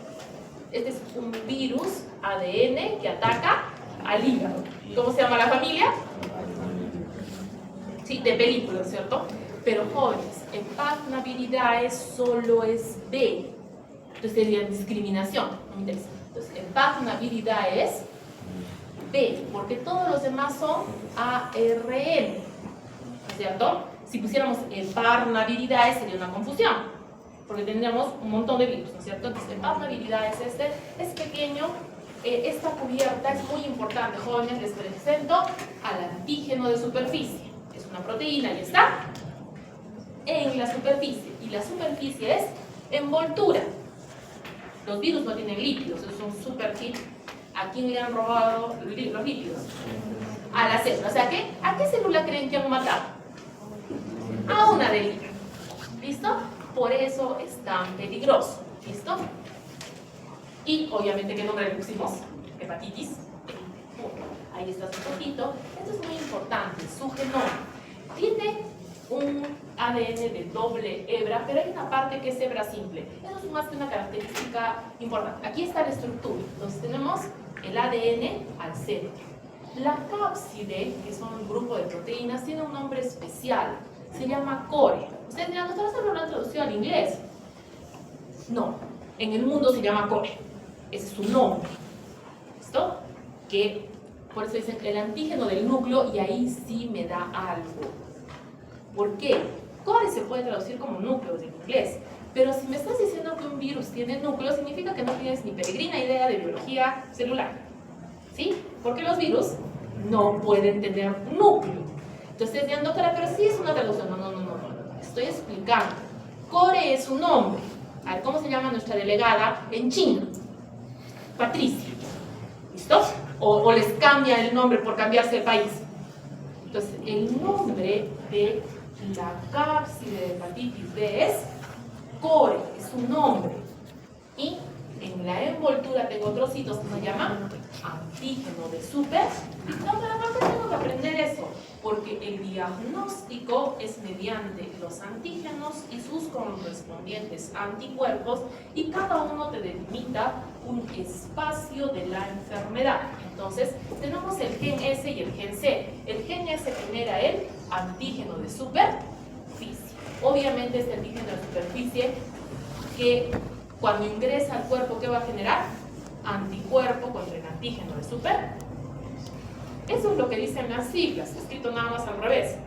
Este es un virus ADN que ataca al hígado. ¿Cómo se llama la familia? Sí, de películas, ¿cierto? Pero jóvenes, Epagnaviridae solo es B. Entonces sería discriminación, no me interesa. Entonces, Epagnaviridae es B, porque todos los demás son ARN, ¿no es cierto? Si pusiéramos Epagnaviridae sería una confusión, porque tendríamos un montón de virus, ¿no es cierto? Entonces, Epagnaviridae es este, es pequeño. Esta cubierta es muy importante, jóvenes, les presento al antígeno de superficie. Es una proteína y está en la superficie, y la superficie es envoltura. Los virus no tienen lípidos, es un superkit. ¿A quién le han robado los lípidos? A la célula. O sea, ¿a qué célula creen que han matado? A una del hígado. ¿Listo? Por eso es tan peligroso. ¿Listo? Y obviamente, ¿qué nombre le pusimos? Hepatitis. Ahí está su fotito. Esto es muy importante. Su genoma tiene un ADN de doble hebra, pero hay una parte que es hebra simple. Eso es más que una característica importante. Aquí está la estructura. Entonces tenemos el ADN al centro. La cápside, que son un grupo de proteínas, tiene un nombre especial. Se llama core. Ustedes dirán, ¿nosotros solo lo han traducido al inglés? No. En el mundo se llama core. Ese es su nombre. ¿Listo? Que por eso dicen el antígeno del núcleo, y ahí sí me da algo. ¿Por qué? Core se puede traducir como núcleo en inglés, pero si me estás diciendo que un virus tiene núcleo, significa que no tienes ni peregrina idea de biología celular. ¿Sí? Porque los virus no pueden tener núcleo. Entonces, dirán, doctora, pero sí es una traducción. No. Estoy explicando. Core es un nombre. A ver, ¿cómo se llama nuestra delegada en China? Patricia. ¿Listo? O les cambia el nombre por cambiarse de país. Entonces, el nombre de la cápside de hepatitis B es core, es un nombre. Y en la envoltura tengo otros sitios que se llaman antígeno de superficie. No, pero ¿por qué tengo que aprender eso? Porque el diagnóstico es mediante los antígenos y sus correspondientes anticuerpos, y cada uno te delimita un espacio de la enfermedad. Entonces, tenemos el gen S y el gen C. El gen S genera el antígeno de superficie. Obviamente este antígeno de superficie, que cuando ingresa al cuerpo, ¿qué va a generar? Anticuerpo contra el antígeno de superficie. Eso es lo que dicen las siglas, escrito nada más al revés.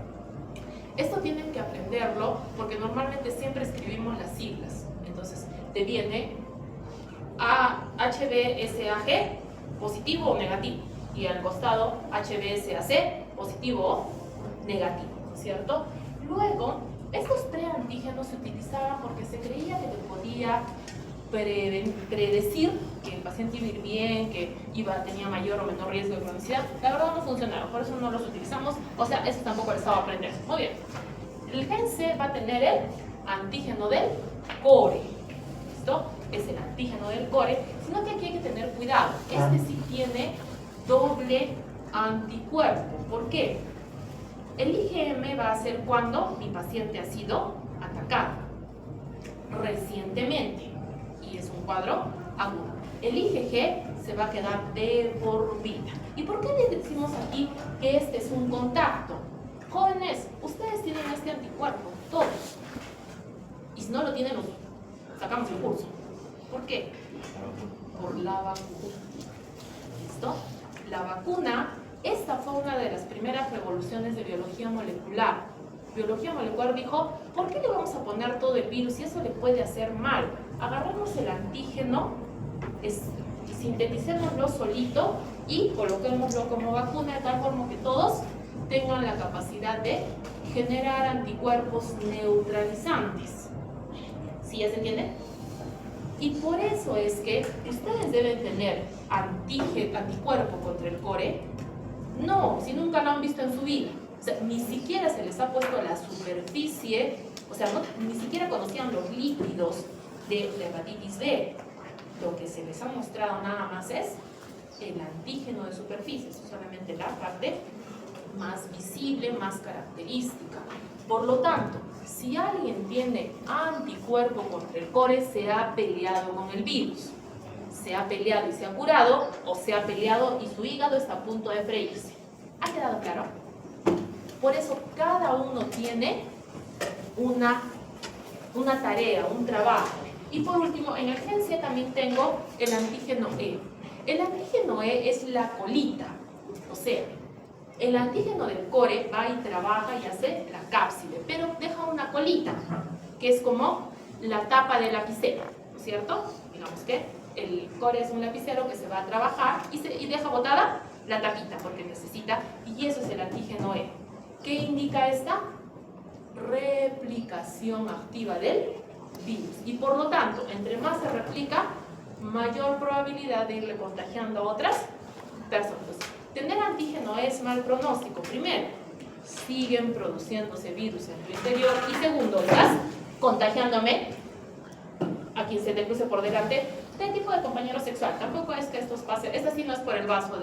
Esto tienen que aprenderlo porque normalmente siempre escribimos las siglas. Entonces, te viene HBsAg, positivo o negativo, y al costado HBsAc, positivo o negativo, ¿cierto? Luego, estos preantígenos se utilizaban porque se creía que te podía predecir que el paciente iba a ir bien, que tenía mayor o menor riesgo de cronicidad. La verdad no funcionaron, por eso no los utilizamos. O sea, eso tampoco les estaba aprendiendo. Muy bien. El gen C va a tener el antígeno del core. ¿Listo? Es el antígeno del core, sino que aquí hay que tener cuidado. Este sí tiene doble anticuerpo. ¿Por qué? El IgM va a ser cuando mi paciente ha sido atacado recientemente, y es un cuadro agudo. El IgG se va a quedar de por vida. ¿Y por qué les decimos aquí que este es un contacto? Jóvenes, ustedes tienen este anticuerpo, todos. Y si no lo tienen, los sacamos el curso. ¿Por qué? Por la vacuna. ¿Listo? La vacuna, esta fue una de las primeras revoluciones de biología molecular. Biología molecular dijo, ¿por qué le vamos a poner todo el virus y eso le puede hacer mal? Agarremos el antígeno, sinteticémoslo solito y coloquémoslo como vacuna de tal forma que todos tengan la capacidad de generar anticuerpos neutralizantes. ¿Sí ya se entiende? Y por eso es que ustedes deben tener anticuerpo contra el core. No, si nunca lo han visto en su vida. O sea, ni siquiera se les ha puesto la superficie, o sea, ni siquiera conocían los lípidos de la hepatitis B. Lo que se les ha mostrado nada más es el antígeno de superficie, solamente la parte más visible, más característica. Por lo tanto, si alguien tiene anticuerpo contra el core, se ha peleado con el virus. Se ha peleado y se ha curado, o se ha peleado y su hígado está a punto de freírse. ¿Ha quedado claro? Por eso cada uno tiene una tarea, un trabajo. Y por último, en emergencia también tengo el antígeno E. El antígeno E es la colita, o sea, el antígeno del core va y trabaja y hace la cápside, pero deja una colita, que es como la tapa del lapicero, ¿no es cierto? Digamos que el core es un lapicero que se va a trabajar y deja botada la tapita, porque necesita, y eso es el antígeno E. ¿Qué indica esta? Replicación activa del virus. Y por lo tanto, entre más se replica, mayor probabilidad de irle contagiando a otras personas. Tener antígeno es mal pronóstico. Primero, siguen produciéndose virus en tu interior. Y segundo, estás contagiándome a quien se te cruce por delante de tipo de compañero sexual. Tampoco es que esto pase. Esta sí no es por el vaso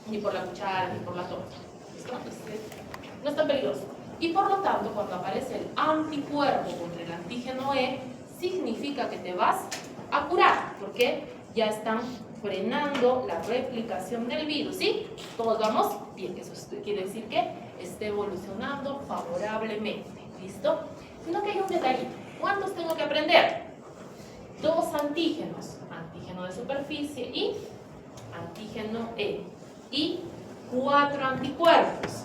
ni por la cuchara, ni por la torta. ¿Listo? No es tan peligroso. Y por lo tanto, cuando aparece el anticuerpo contra el antígeno E, significa que te vas a curar, porque ya están frenando la replicación del virus, ¿sí? Todos vamos bien, eso quiere decir que esté evolucionando favorablemente, ¿listo? Sino que hay un detallito. ¿Cuántos tengo que aprender? 2 antígenos, antígeno de superficie y antígeno E, y 4 anticuerpos.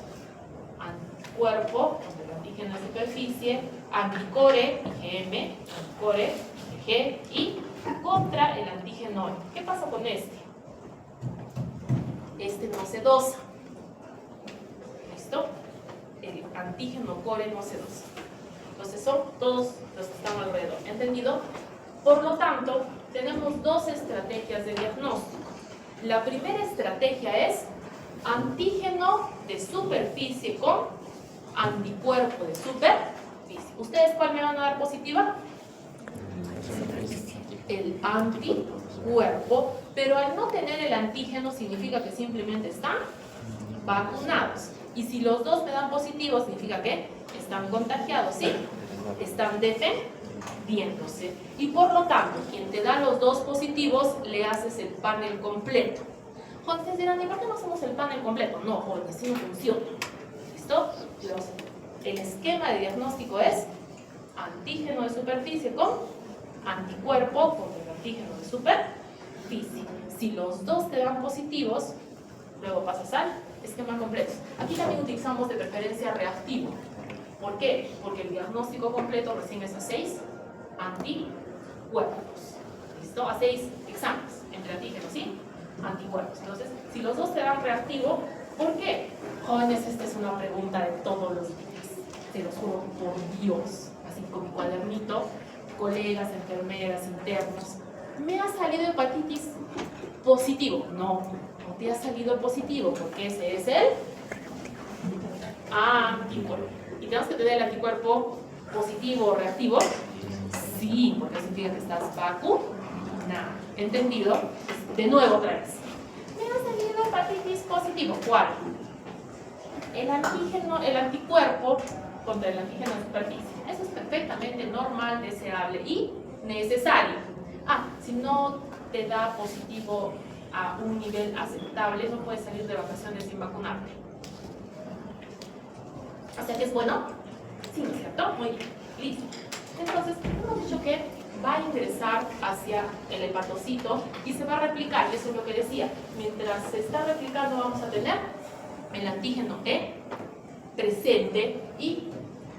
Anticuerpo contra el antígeno de superficie, anticore, IgM, anticore, IgG, y contra el antígeno E. ¿Qué pasa con este? Este no se dosa. ¿Listo? El antígeno core no se dosa. Entonces son todos los que están alrededor. ¿Entendido? Por lo tanto, tenemos 2 estrategias de diagnóstico. La primera estrategia es antígeno de superficie con anticuerpo de superficie. ¿Ustedes cuál me van a dar positiva? El anticuerpo, pero al no tener el antígeno significa que simplemente están vacunados. Y si los 2 me dan positivo, significa que están contagiados, ¿sí? Están defendiéndose. Y por lo tanto, quien te da los 2 positivos, le haces el panel completo. Jóvenes dirán, ¿y por qué no hacemos el panel completo? No, jóvenes, así no funciona. ¿Listo? El esquema de diagnóstico es antígeno de superficie con anticuerpo contra el antígeno de superficie. Si los 2 te dan positivos, luego pasas al esquema completo. Aquí también utilizamos de preferencia reactivo. ¿Por qué? Porque el diagnóstico completo recién es a 6 anticuerpos. ¿Listo? A 6 exámenes entre antígenos y anticuerpos. Entonces, si los 2 te dan reactivo, ¿por qué? Jóvenes, esta es una pregunta de todos los días. Se los juro por Dios. Así con mi cuadernito, colegas, enfermeras, internos. ¿Me ha salido hepatitis positivo? No, no te ha salido positivo, porque ese es el anticuerpo. ¿Y tenemos que tener el anticuerpo positivo o reactivo? Sí, porque significa que estás vacunado. ¿Entendido? De nuevo otra vez. Me ha salido hepatitis positivo. ¿Cuál? El antígeno, el anticuerpo contra el antígeno de superficie. Eso es perfectamente normal, deseable y necesario. Si no te da positivo a un nivel aceptable, no puedes salir de vacaciones sin vacunarte. O sea que es bueno. Sí, ¿no es cierto? Muy bien. Listo. Entonces, hemos dicho que va a ingresar hacia el hepatocito y se va a replicar. Eso es lo que decía. Mientras se está replicando, vamos a tener el antígeno E presente y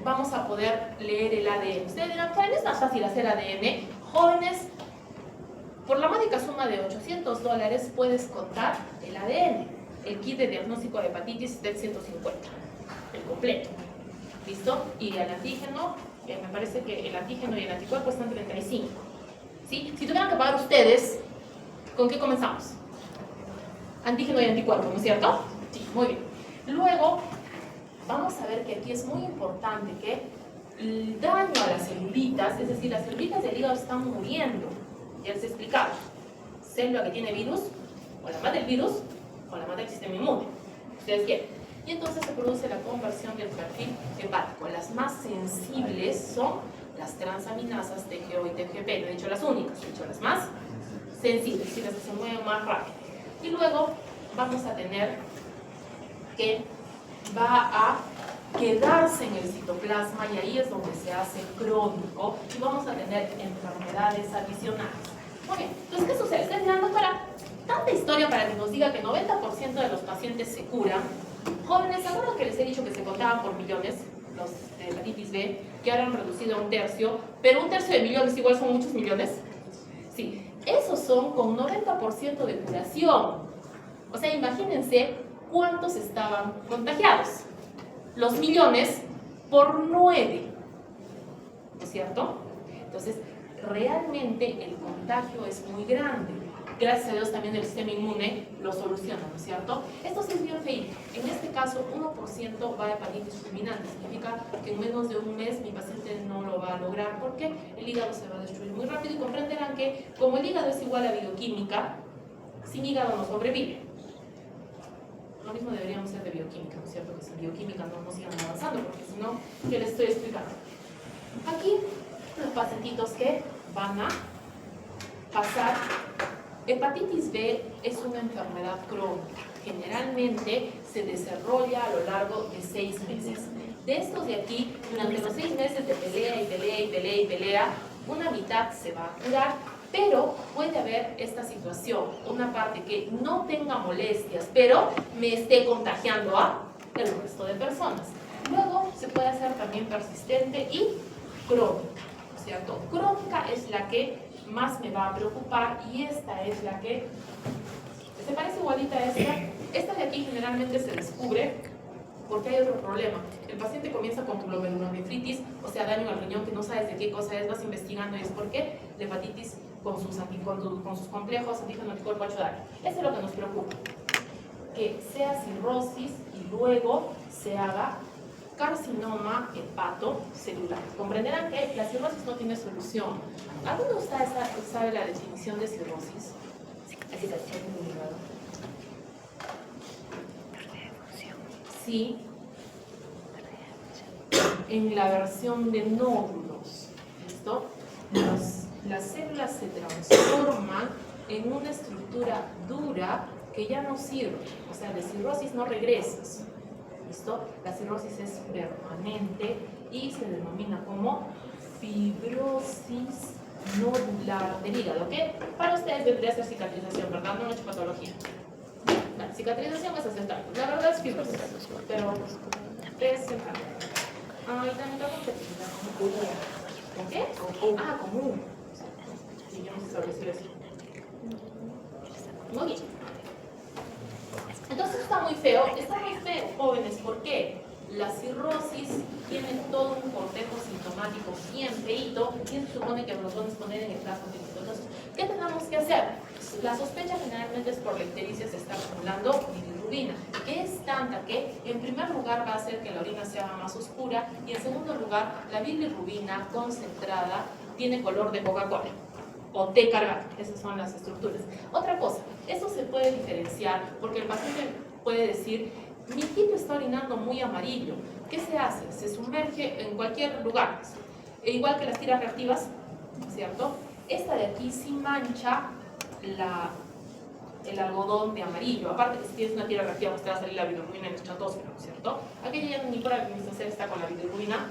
vamos a poder leer el ADN. Ustedes dirán, ¿es más fácil hacer ADN? Jóvenes, por la módica suma de $800 puedes contar el ADN. El kit de diagnóstico de hepatitis está en 150, el completo. ¿Listo? Y el antígeno, me parece que el antígeno y el anticuerpo están en 35. ¿Sí? Si tuvieran que pagar ustedes, ¿con qué comenzamos? Antígeno y anticuerpo, ¿no es cierto? Sí, muy bien. Luego, vamos a ver que aquí es muy importante que el daño a las celulitas, es decir, las celulitas del hígado están muriendo. Ya les he explicado. Célula que tiene virus, o la mata el virus, o la mata el sistema inmune. Ustedes quieren. y entonces se produce la conversión del perfil hepático. Las más sensibles son las transaminasas TGO y TGP, no he dicho las únicas, he dicho las más sensibles, y las que se mueven más rápido. Y luego vamos a tener que va a quedarse en el citoplasma y ahí es donde se hace crónico y vamos a tener enfermedades adicionales. Muy bien, entonces, ¿qué sucede? Estoy mirando para tanta historia para que nos diga que 90% de los pacientes se curan. Jóvenes, ¿se acuerdan que les he dicho que se contaban por millones los de hepatitis B, que ahora han reducido a 1/3, pero 1/3 de millones igual son muchos millones? Sí, esos son con 90% de curación. O sea, imagínense cuántos estaban contagiados. Los millones por 9, ¿no es cierto? Entonces, realmente el contagio es muy grande. Gracias a Dios también el sistema inmune lo soluciona, ¿no es cierto? Esto sí es bien feito. En este caso, 1% va a hepatitis fulminante. Significa que en menos de un mes mi paciente no lo va a lograr porque el hígado se va a destruir muy rápido y comprenderán que como el hígado es igual a bioquímica, sin hígado no sobrevive. Lo mismo deberíamos ser de bioquímica, ¿no es cierto? Que sin bioquímica no sigan avanzando, porque si no, ¿qué les estoy explicando? Aquí, los pacientitos que van a pasar. Hepatitis B es una enfermedad crónica. Generalmente se desarrolla a lo largo de 6 meses. De estos de aquí, durante los 6 meses de pelea y pelea y pelea y pelea, una mitad se va a curar, pero puede haber esta situación, una parte que no tenga molestias, pero me esté contagiando a el resto de personas. Luego se puede hacer también persistente y crónica, ¿cierto? Crónica es la que más me va a preocupar y esta es la que se parece igualita a esta. Esta de aquí generalmente se descubre porque hay otro problema. El paciente comienza con glomerulonefritis, o sea, daño al riñón que no sabes de qué cosa es, vas investigando y es porque la hepatitis con sus complejos antígeno anticuerpo ha hecho daño. Eso es lo que nos preocupa, que sea cirrosis y luego se haga carcinoma hepatocelular. Comprenderán que la cirrosis no tiene solución. ¿Alguno de ustedes sabe la definición de cirrosis? Agitación del hígado. Sí. En la versión de nódulos. ¿Listo? Las células se transforman en una estructura dura que ya no sirve. O sea, de cirrosis no regresas. ¿Listo? La cirrosis es permanente y se denomina como fibrosis nodular del hígado, ¿ok? Para ustedes vendría a ser cicatrización, ¿verdad? No es patología. La cicatrización es aceptable. La verdad es fibrosis, pero es aceptable. Y también la competitividad como ¿con qué? Ah, común. Sí, yo no sé saber decir eso. Muy bien. Entonces está muy feo, jóvenes, ¿por qué? La cirrosis tiene todo un cortejo sintomático bien feíto y se supone que nos vamos a poner en el caso clínico. Entonces, ¿qué tenemos que hacer? La sospecha generalmente es por la ictericia, se está acumulando bilirrubina, que es tanta que en primer lugar va a hacer que la orina sea más oscura y en segundo lugar la bilirrubina concentrada tiene color de Coca-Cola o té cargado. Esas son las estructuras. Otra cosa, esto se puede diferenciar porque el paciente puede decir: mi tipo está orinando muy amarillo. ¿Qué se hace? Se sumerge en cualquier lugar. Igual que las tiras reactivas, ¿cierto? Esta de aquí sí mancha el algodón de amarillo. Aparte que si tienes una tira reactiva, pues te va a salir la bilirrubina en el estratosfero, ¿cierto? Aquella ya ni por la está con la bilirrubina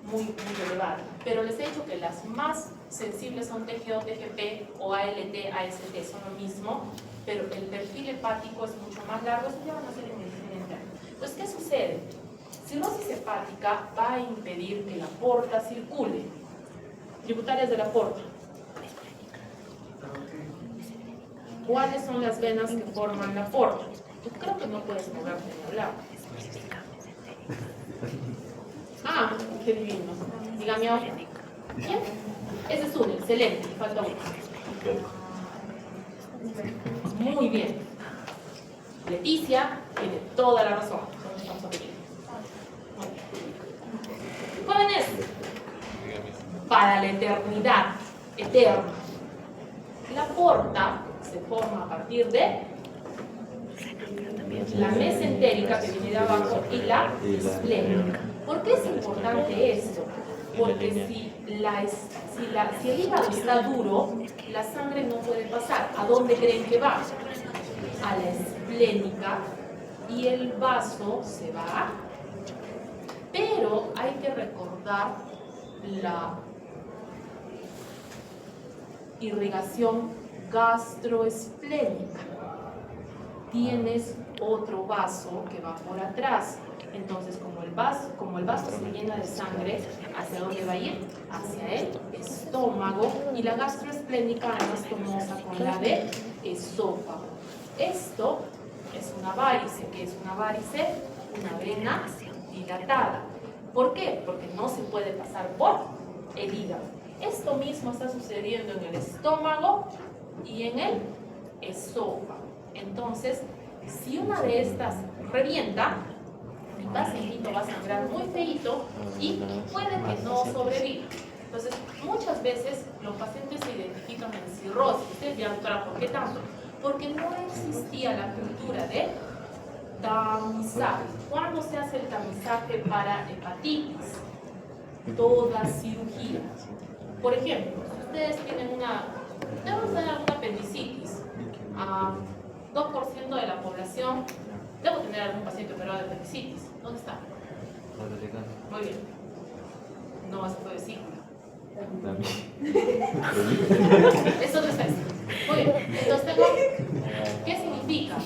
muy elevada. Pero les he dicho que las más sensibles son TGO, TGP o ALT, AST, son lo mismo, pero el perfil hepático es mucho más largo. Eso ya van a ser en medicina interna. Pues, ¿qué sucede? Cirrosis hepática va a impedir que la porta circule. Tributarias de la porta. ¿Cuáles son las venas que forman la porta? Yo creo que no puedes moverte ni hablar. Ah, qué divino. Dígame ahora. ¿Bien? Ese es uno, excelente. Falta uno. Muy bien. Leticia tiene toda la razón. ¿Dónde estamos aprendiendo? Jóvenes, para la eternidad, eterna, la porta se forma a partir de la mesentérica que viene de abajo y la esplénica. ¿Por qué es importante esto? Porque si el hígado está duro, la sangre no puede pasar. ¿A dónde creen que va? A la esplénica y el vaso se va. Pero hay que recordar la irrigación gastroesplénica. Tienes otro vaso que va por atrás. Entonces, como el vaso se llena de sangre, ¿hacia dónde va a ir? Hacia el estómago, y la gastroesplénica anastomosa con la de esófago. Esto es una varice. ¿Qué es una varice? Una vena dilatada. ¿Por qué? Porque no se puede pasar por el hígado. Esto mismo está sucediendo en el estómago y en el esófago. Entonces, si una de estas revienta, el pacientito va a sangrar muy feíto y puede que no sobreviva. Entonces, muchas veces los pacientes se identifican en cirrosis. Ustedes dirán, doctora, ¿por qué tanto? Porque no existía la cultura de tamizaje. ¿Cuándo se hace el tamizaje para hepatitis? Toda cirugía. Por ejemplo, si ustedes tienen una apendicitis, a 2% de la población, debo tener algún paciente operado de apendicitis. ¿Dónde está? Muy bien. No vas a poder decir. Eso no está escrito. Muy bien. Entonces tengo, ¿qué significa?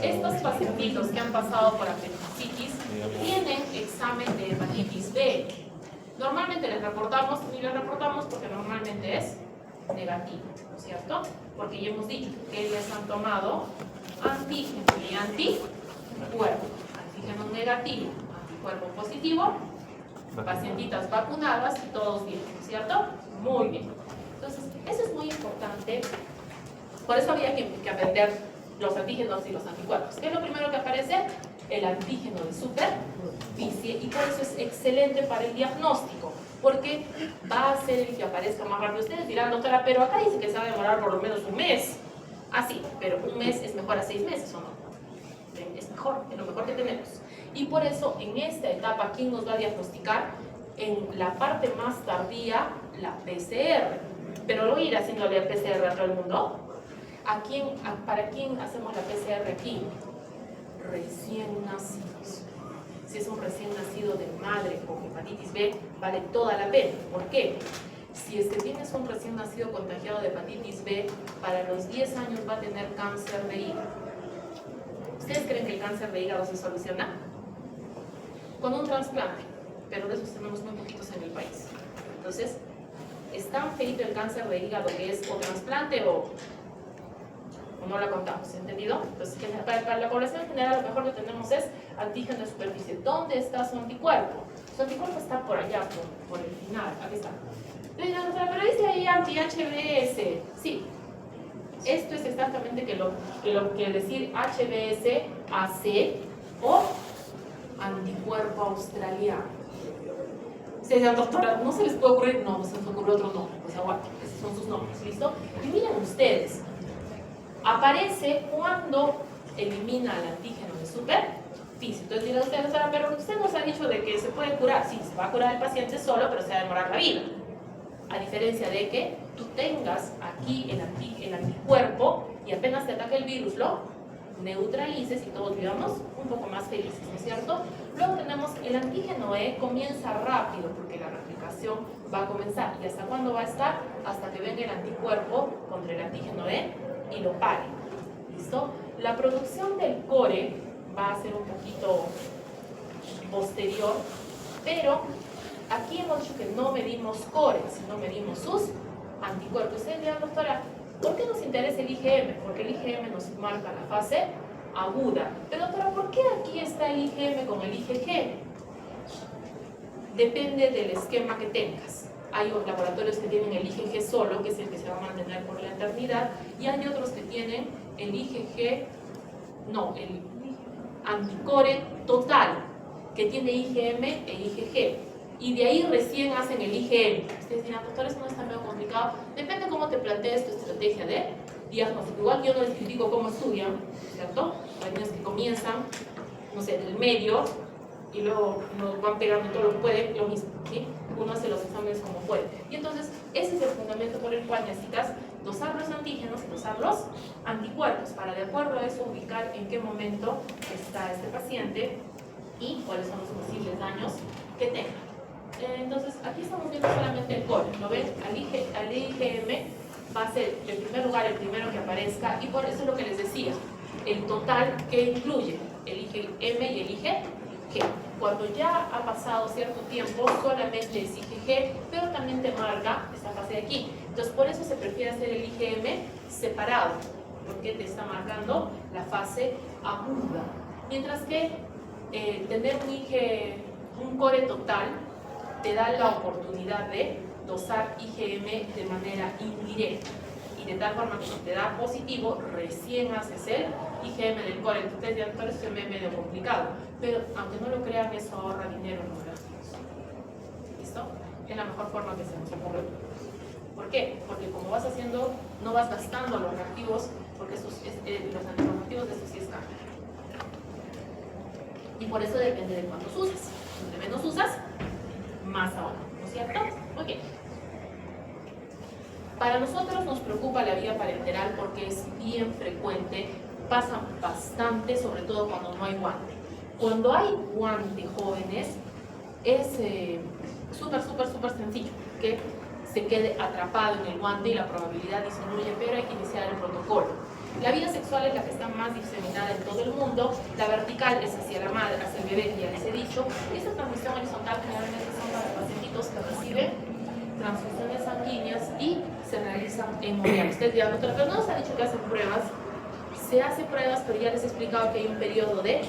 Estos pacientitos que han pasado por apendicitis tienen examen de hepatitis B. Normalmente les reportamos porque normalmente es negativo, ¿no es cierto? Porque ya hemos dicho que ellas han tomado antígeno y anticuerpo. Antígeno negativo, anticuerpo positivo, pacientitas vacunadas y todos bien, ¿no es cierto? Muy bien. Entonces, eso es muy importante. Por eso había que aprender los antígenos y los anticuerpos. ¿Qué es lo primero que aparece? El antígeno de superficie, y por eso es excelente para el diagnóstico, porque va a ser el que aparezca más rápido. Ustedes dirán, doctora, pero acá dice que se va a demorar por lo menos un mes. Ah, sí, pero un mes es mejor a 6 meses, ¿o no? Es mejor, es lo mejor que tenemos. Y por eso, en esta etapa, ¿quién nos va a diagnosticar? En la parte más tardía, la PCR. Pero luego ir haciéndole el PCR a todo el mundo. ¿Para quién hacemos la PCR aquí? Recién nacidos. Si es un recién nacido de madre con hepatitis B, vale toda la pena. ¿Por qué? Si es que tienes un recién nacido contagiado de hepatitis B, para los 10 años va a tener cáncer de hígado. ¿Ustedes creen que el cáncer de hígado se soluciona? Con un trasplante, pero de esos tenemos muy poquitos en el país. Entonces, ¿es tan feito el cáncer de hígado que es o trasplante o no la contamos? ¿Entendido? Entonces, para la población general lo mejor que tenemos es antígeno de superficie. ¿Dónde está su anticuerpo? Su anticuerpo está por allá, por el final. Aquí está. Pero dice ahí anti-HBS. Sí. Esto es exactamente lo que decir HBS-AC o anticuerpo australiano. Se dice, doctora, ¿no se les puede ocurrir? No, se les ocurre otro nombre. Pues aguanta, esos son sus nombres, ¿listo? Y miren ustedes, aparece cuando elimina el antígeno de superficie. Entonces dirán ustedes, doctora, pero usted nos ha dicho de que se puede curar. Sí, se va a curar el paciente solo, pero se va a demorar la vida. A diferencia de que tú tengas aquí el anticuerpo y apenas te ataque el virus, lo neutralices y todos vivamos un poco más felices, ¿no es cierto? Luego tenemos el antígeno E, comienza rápido porque la replicación va a comenzar. ¿Y hasta cuándo va a estar? Hasta que venga el anticuerpo contra el antígeno E y lo pare. ¿Listo? La producción del core va a ser un poquito posterior, pero aquí hemos dicho que no medimos core, sino medimos sus anticuerpos. Ustedes dirán, doctora, ¿por qué nos interesa el IgM? Porque el IgM nos marca la fase aguda. Pero doctora, ¿por qué aquí está el IgM con el IgG? Depende del esquema que tengas. Hay laboratorios que tienen el IgG solo, que es el que se va a mantener por la eternidad, y hay otros que tienen el IgG, no, el anticore total, que tiene IgM e IgG. y de ahí recién hacen el IgM. Ustedes dirán, doctor, eso no es tan medio complicado. Depende cómo te plantees tu estrategia de diagnóstico. Igual yo no les critico cómo estudian, ¿cierto? Hay niños que comienzan, no sé, del medio y luego nos van pegando todo lo que pueden, lo mismo, ¿sí? Uno hace los exámenes como puede. Y entonces, ese es el fundamento por el cual necesitas dosar los antígenos y dosar los anticuerpos, para de acuerdo a eso ubicar en qué momento está este paciente y cuáles son los posibles daños que tenga. Entonces, aquí estamos viendo solamente el core, ¿lo ven? Al IgM va a ser, en primer lugar, el primero que aparezca, y por eso es lo que les decía, el total que incluye el IgM y el IgG. Cuando ya ha pasado cierto tiempo, solamente es IgG, pero también te marca esta fase de aquí. Entonces, por eso se prefiere hacer el IgM separado, porque te está marcando la fase aguda. Mientras que tener un core total te da la oportunidad de dosar IgM de manera indirecta. Y de tal forma que si te da positivo, recién haces el IgM del core. Entonces ya por eso se me medio complicado. Pero aunque no lo crean, eso ahorra dinero en los reactivos. ¿Listo? Es la mejor forma que se nos ocurre. ¿Por qué? Porque como vas haciendo, no vas gastando los reactivos, porque los antirreactivos de estos sí es caro. Y por eso depende de cuántos usas. Entre menos usas, más ahora. ¿No es cierto? Ok. Para nosotros nos preocupa la vía parenteral porque es bien frecuente, pasa bastante, sobre todo cuando no hay guante. Cuando hay guante, jóvenes, es súper sencillo que se quede atrapado en el guante y la probabilidad disminuye, pero hay que iniciar el protocolo. La vida sexual es la que está más diseminada en todo el mundo, la vertical es hacia la madre, hacia el bebé, que ya les he dicho, y esta transmisión horizontal generalmente son para pacientitos que reciben transfusiones sanguíneas y se realizan hemodiálisis. Ustedes dirán, doctora, pero no nos ha dicho que hacen pruebas. Se hacen pruebas, pero ya les he explicado que hay un periodo de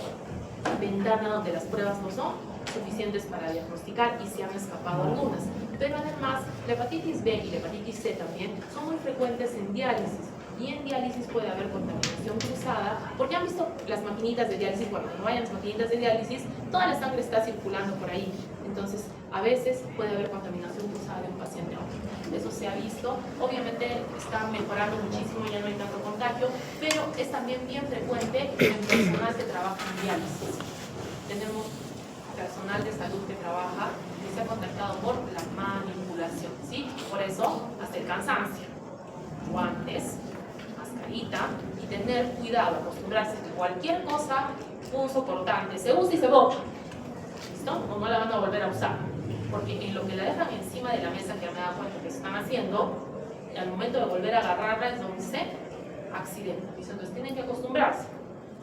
ventana donde las pruebas no son suficientes para diagnosticar y se han escapado algunas. Pero además, la hepatitis B y la hepatitis C también son muy frecuentes en diálisis. Y en diálisis puede haber contaminación cruzada, porque han visto las maquinitas de diálisis. Cuando no vayan las maquinitas de diálisis, toda la sangre está circulando por ahí. Entonces, a veces puede haber contaminación cruzada de un paciente a otro. Eso se ha visto. Obviamente está mejorando muchísimo, ya no hay tanto contagio, pero es también bien frecuente en personal que trabaja en diálisis. Tenemos personal de salud que trabaja y se ha contactado por la manipulación, ¿sí? Por eso, hasta el cansancio. Guantes, mascarita y tener cuidado, acostumbrarse que cualquier cosa punzo cortante se usa y se bota. ¿Listo? O no la van a volver a usar. Porque en lo que la dejan encima de la mesa, que me da cuenta que están haciendo, al momento de volver a agarrarla es donde se accidenta. Entonces tienen que acostumbrarse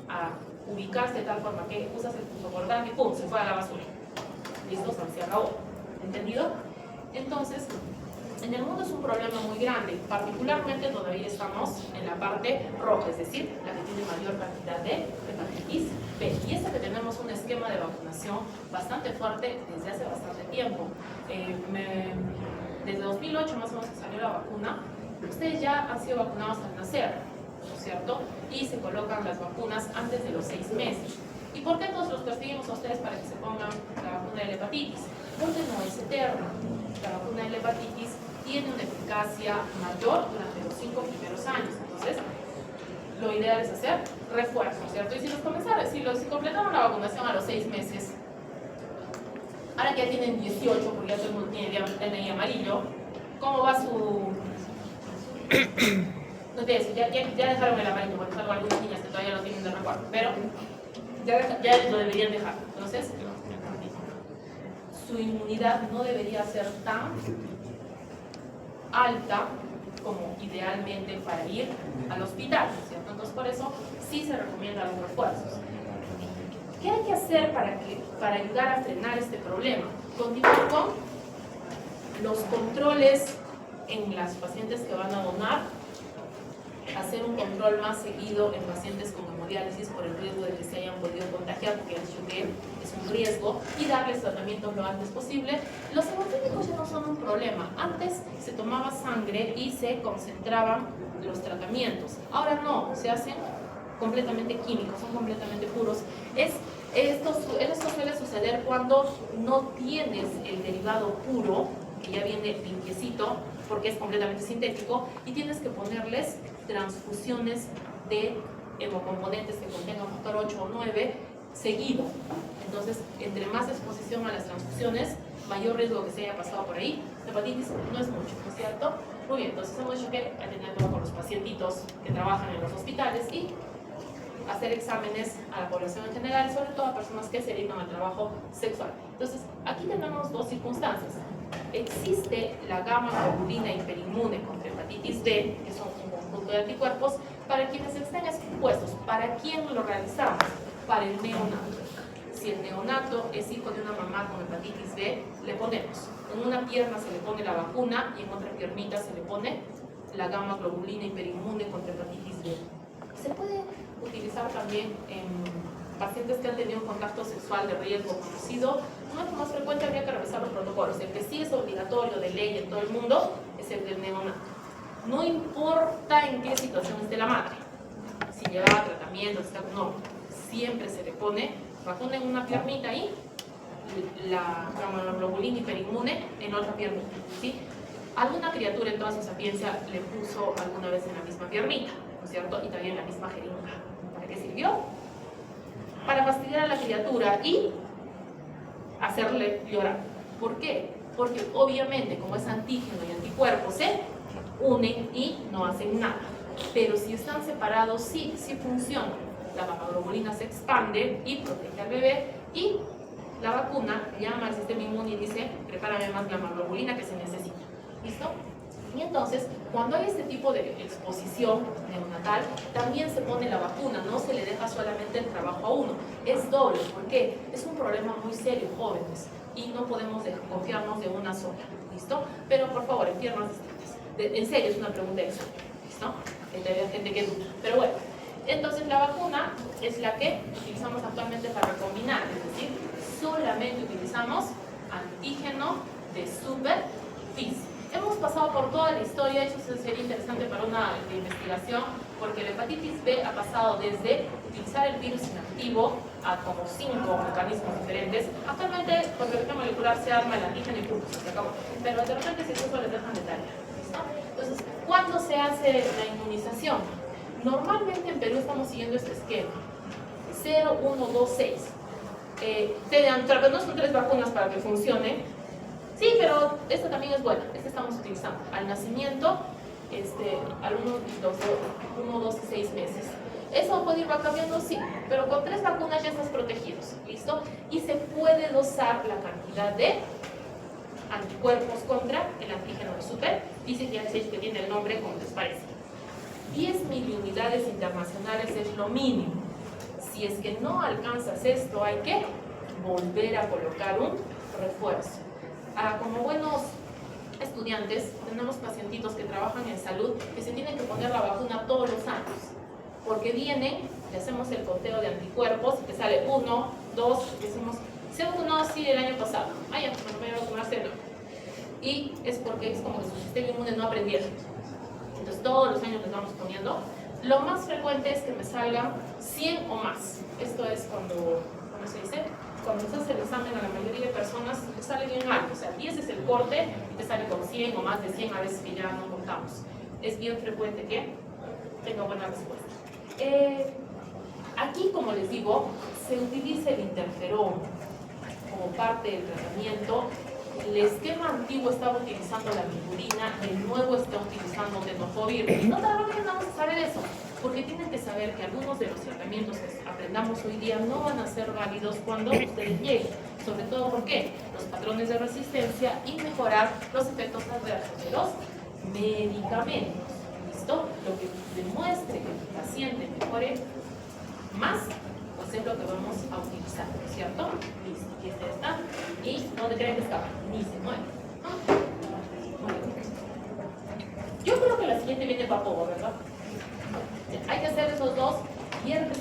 a ubicarse de tal forma que usas el punzocortante y ¡pum! Se fue a la basura. ¿Listo? Se acabó. ¿Entendido? Entonces, en el mundo es un problema muy grande, particularmente todavía estamos en la parte roja, es decir, la que tiene mayor cantidad de hepatitis B. Y esta que tenemos un esquema de vacunación bastante fuerte desde hace bastante tiempo. Desde 2008 más o menos que salió la vacuna, ustedes ya han sido vacunados al nacer, ¿no es cierto? Y se colocan las vacunas antes de los 6 meses. ¿Y por qué entonces los perseguimos a ustedes para que se pongan la vacuna de la hepatitis? Porque no es eterna. La vacuna de la hepatitis tiene una eficacia mayor durante los 5 primeros años. Entonces, lo ideal es hacer refuerzo, ¿cierto? Y si completaron la vacunación a los 6 meses, ahora que ya tienen 18, porque ya todo el mundo tiene DNI amarillo, ¿cómo va su...? No te decía, ya dejaron el amarillo, porque salvo algunas niñas que todavía lo tienen de recuerdo, pero ya lo deberían dejar. Entonces, su inmunidad no debería ser tan alta como idealmente para ir al hospital, ¿cierto? Entonces, por eso sí se recomiendan los refuerzos. ¿Qué hay que hacer para ayudar a frenar este problema? Continuar con los controles en las pacientes que van a donar, hacer un control más seguido en pacientes con hemodiálisis por el riesgo de que se hayan podido contagiar, porque han dicho que es un riesgo, y darles tratamientos lo antes posible. Los hemofílicos ya no son un problema. Antes se tomaba sangre y se concentraban los tratamientos. Ahora no, se hacen completamente químicos, son completamente puros. Es Esto suele suceder cuando no tienes el derivado puro, que ya viene limpiecito, porque es completamente sintético, y tienes que ponerles transfusiones de hemocomponentes que contengan factor 8 o 9 seguido. Entonces, entre más exposición a las transfusiones, mayor riesgo que se haya pasado por ahí. La hepatitis no es mucho, ¿no es cierto? Muy bien, entonces hemos dicho que hay que tener cuidado con los pacientitos que trabajan en los hospitales y hacer exámenes a la población en general, sobre todo a personas que se dedican al trabajo sexual. Entonces, aquí tenemos dos circunstancias. Existe la gamma globulina hiperinmune contra hepatitis B, que son un conjunto de anticuerpos, para quienes estén expuestos. ¿Para quién lo realizamos? Para el neonato. Si el neonato es hijo de una mamá con hepatitis B, le ponemos. En una pierna se le pone la vacuna y en otra piernita se le pone la gamma globulina hiperinmune contra hepatitis B. Se puede utilizar también en pacientes que han tenido un contacto sexual de riesgo conocido. No es lo más frecuente, habría que revisar los protocolos. El que sí es obligatorio de ley en todo el mundo es el del neonato. No importa en qué situación esté la madre, si lleva tratamiento, no, siempre se le pone vacuna en una piernita y la globulina hiperinmune en otra piernita, ¿sí? Alguna criatura en toda su sapiencia le puso alguna vez en la misma piernita, ¿no es cierto? Y también la misma jeringa. ¿Para qué sirvió? Para fastidiar a la criatura y hacerle llorar. ¿Por qué? Porque obviamente como es antígeno y anticuerpo se unen y no hacen nada. Pero si están separados, sí funciona. La gamma-globulina se expande y protege al bebé y la vacuna llama al sistema inmune y dice, prepárame más gamma-globulina que se necesita. ¿Listo? Y entonces, cuando hay este tipo de exposición neonatal, también se pone la vacuna, no se le deja solamente el trabajo a uno, es doble. ¿Por qué? Es un problema muy serio, jóvenes, y no podemos confiarnos de una sola. ¿Listo? Pero por favor, en piernas distintas. En serio, es una pregunta de examen. ¿Listo? Hay gente que duda. Pero bueno, entonces la vacuna es la que utilizamos actualmente para combinar, es decir, solamente utilizamos antígeno de superficie. Hemos pasado por toda la historia, eso sería interesante para una investigación, porque la hepatitis B ha pasado desde utilizar el virus inactivo a como 5 mecanismos diferentes. Actualmente, por biología molecular se arma el antígeno y punto, se acabó. Pero de repente si eso les dejan de tarea. ¿Listo? Entonces, ¿cuándo se hace la inmunización? Normalmente en Perú estamos siguiendo este esquema. 0, 1, 2, 6. No son 3 vacunas para que funcione. Sí, pero esta también es buena. Esta estamos utilizando. Al nacimiento, al 1, 2 y 6 meses. ¿Eso puede ir cambiando? Sí, pero con 3 vacunas ya estás protegidos. ¿Listo? Y se puede dosar la cantidad de anticuerpos contra el antígeno de superficie, ya sé que tiene el nombre como les parece. 10 miliunidades internacionales es lo mínimo. Si es que no alcanzas esto, hay que volver a colocar un refuerzo. Como buenos estudiantes, tenemos pacientitos que trabajan en salud que se tienen que poner la vacuna todos los años, porque vienen, le hacemos el conteo de anticuerpos, que sale 1, 2, decimos, C1 sí el año pasado, ya, no me voy a vacunar C1. Y es porque es como que su sistema inmune no aprendiera. Entonces todos los años les vamos poniendo. Lo más frecuente es que me salgan 100 o más. Esto es cuando, ¿cómo se dice? Cuando se hace el examen a la mayoría de personas, le sale bien alto. O sea, 10 es el corte y te sale con 100 o más de 100, a veces que ya no contamos. Es bien frecuente que tenga buena respuesta. Aquí, como les digo, se utiliza el interferón como parte del tratamiento. El esquema antiguo estaba utilizando la midurina, el nuevo está utilizando tenofovir. No vamos a saber eso, porque tienen que saber que algunos de los tratamientos que aprendamos hoy día no van a ser válidos cuando ustedes lleguen. Sobre todo porque los patrones de resistencia y mejorar los efectos adversos de los medicamentos. ¿Listo? Lo que demuestre que el paciente mejore más, pues es lo que vamos a utilizar, ¿cierto? Listo, aquí está. Y no te creen que escapa, ni se mueve. Yo creo que la siguiente viene para poco, ¿verdad? Hay que hacer esos dos viernes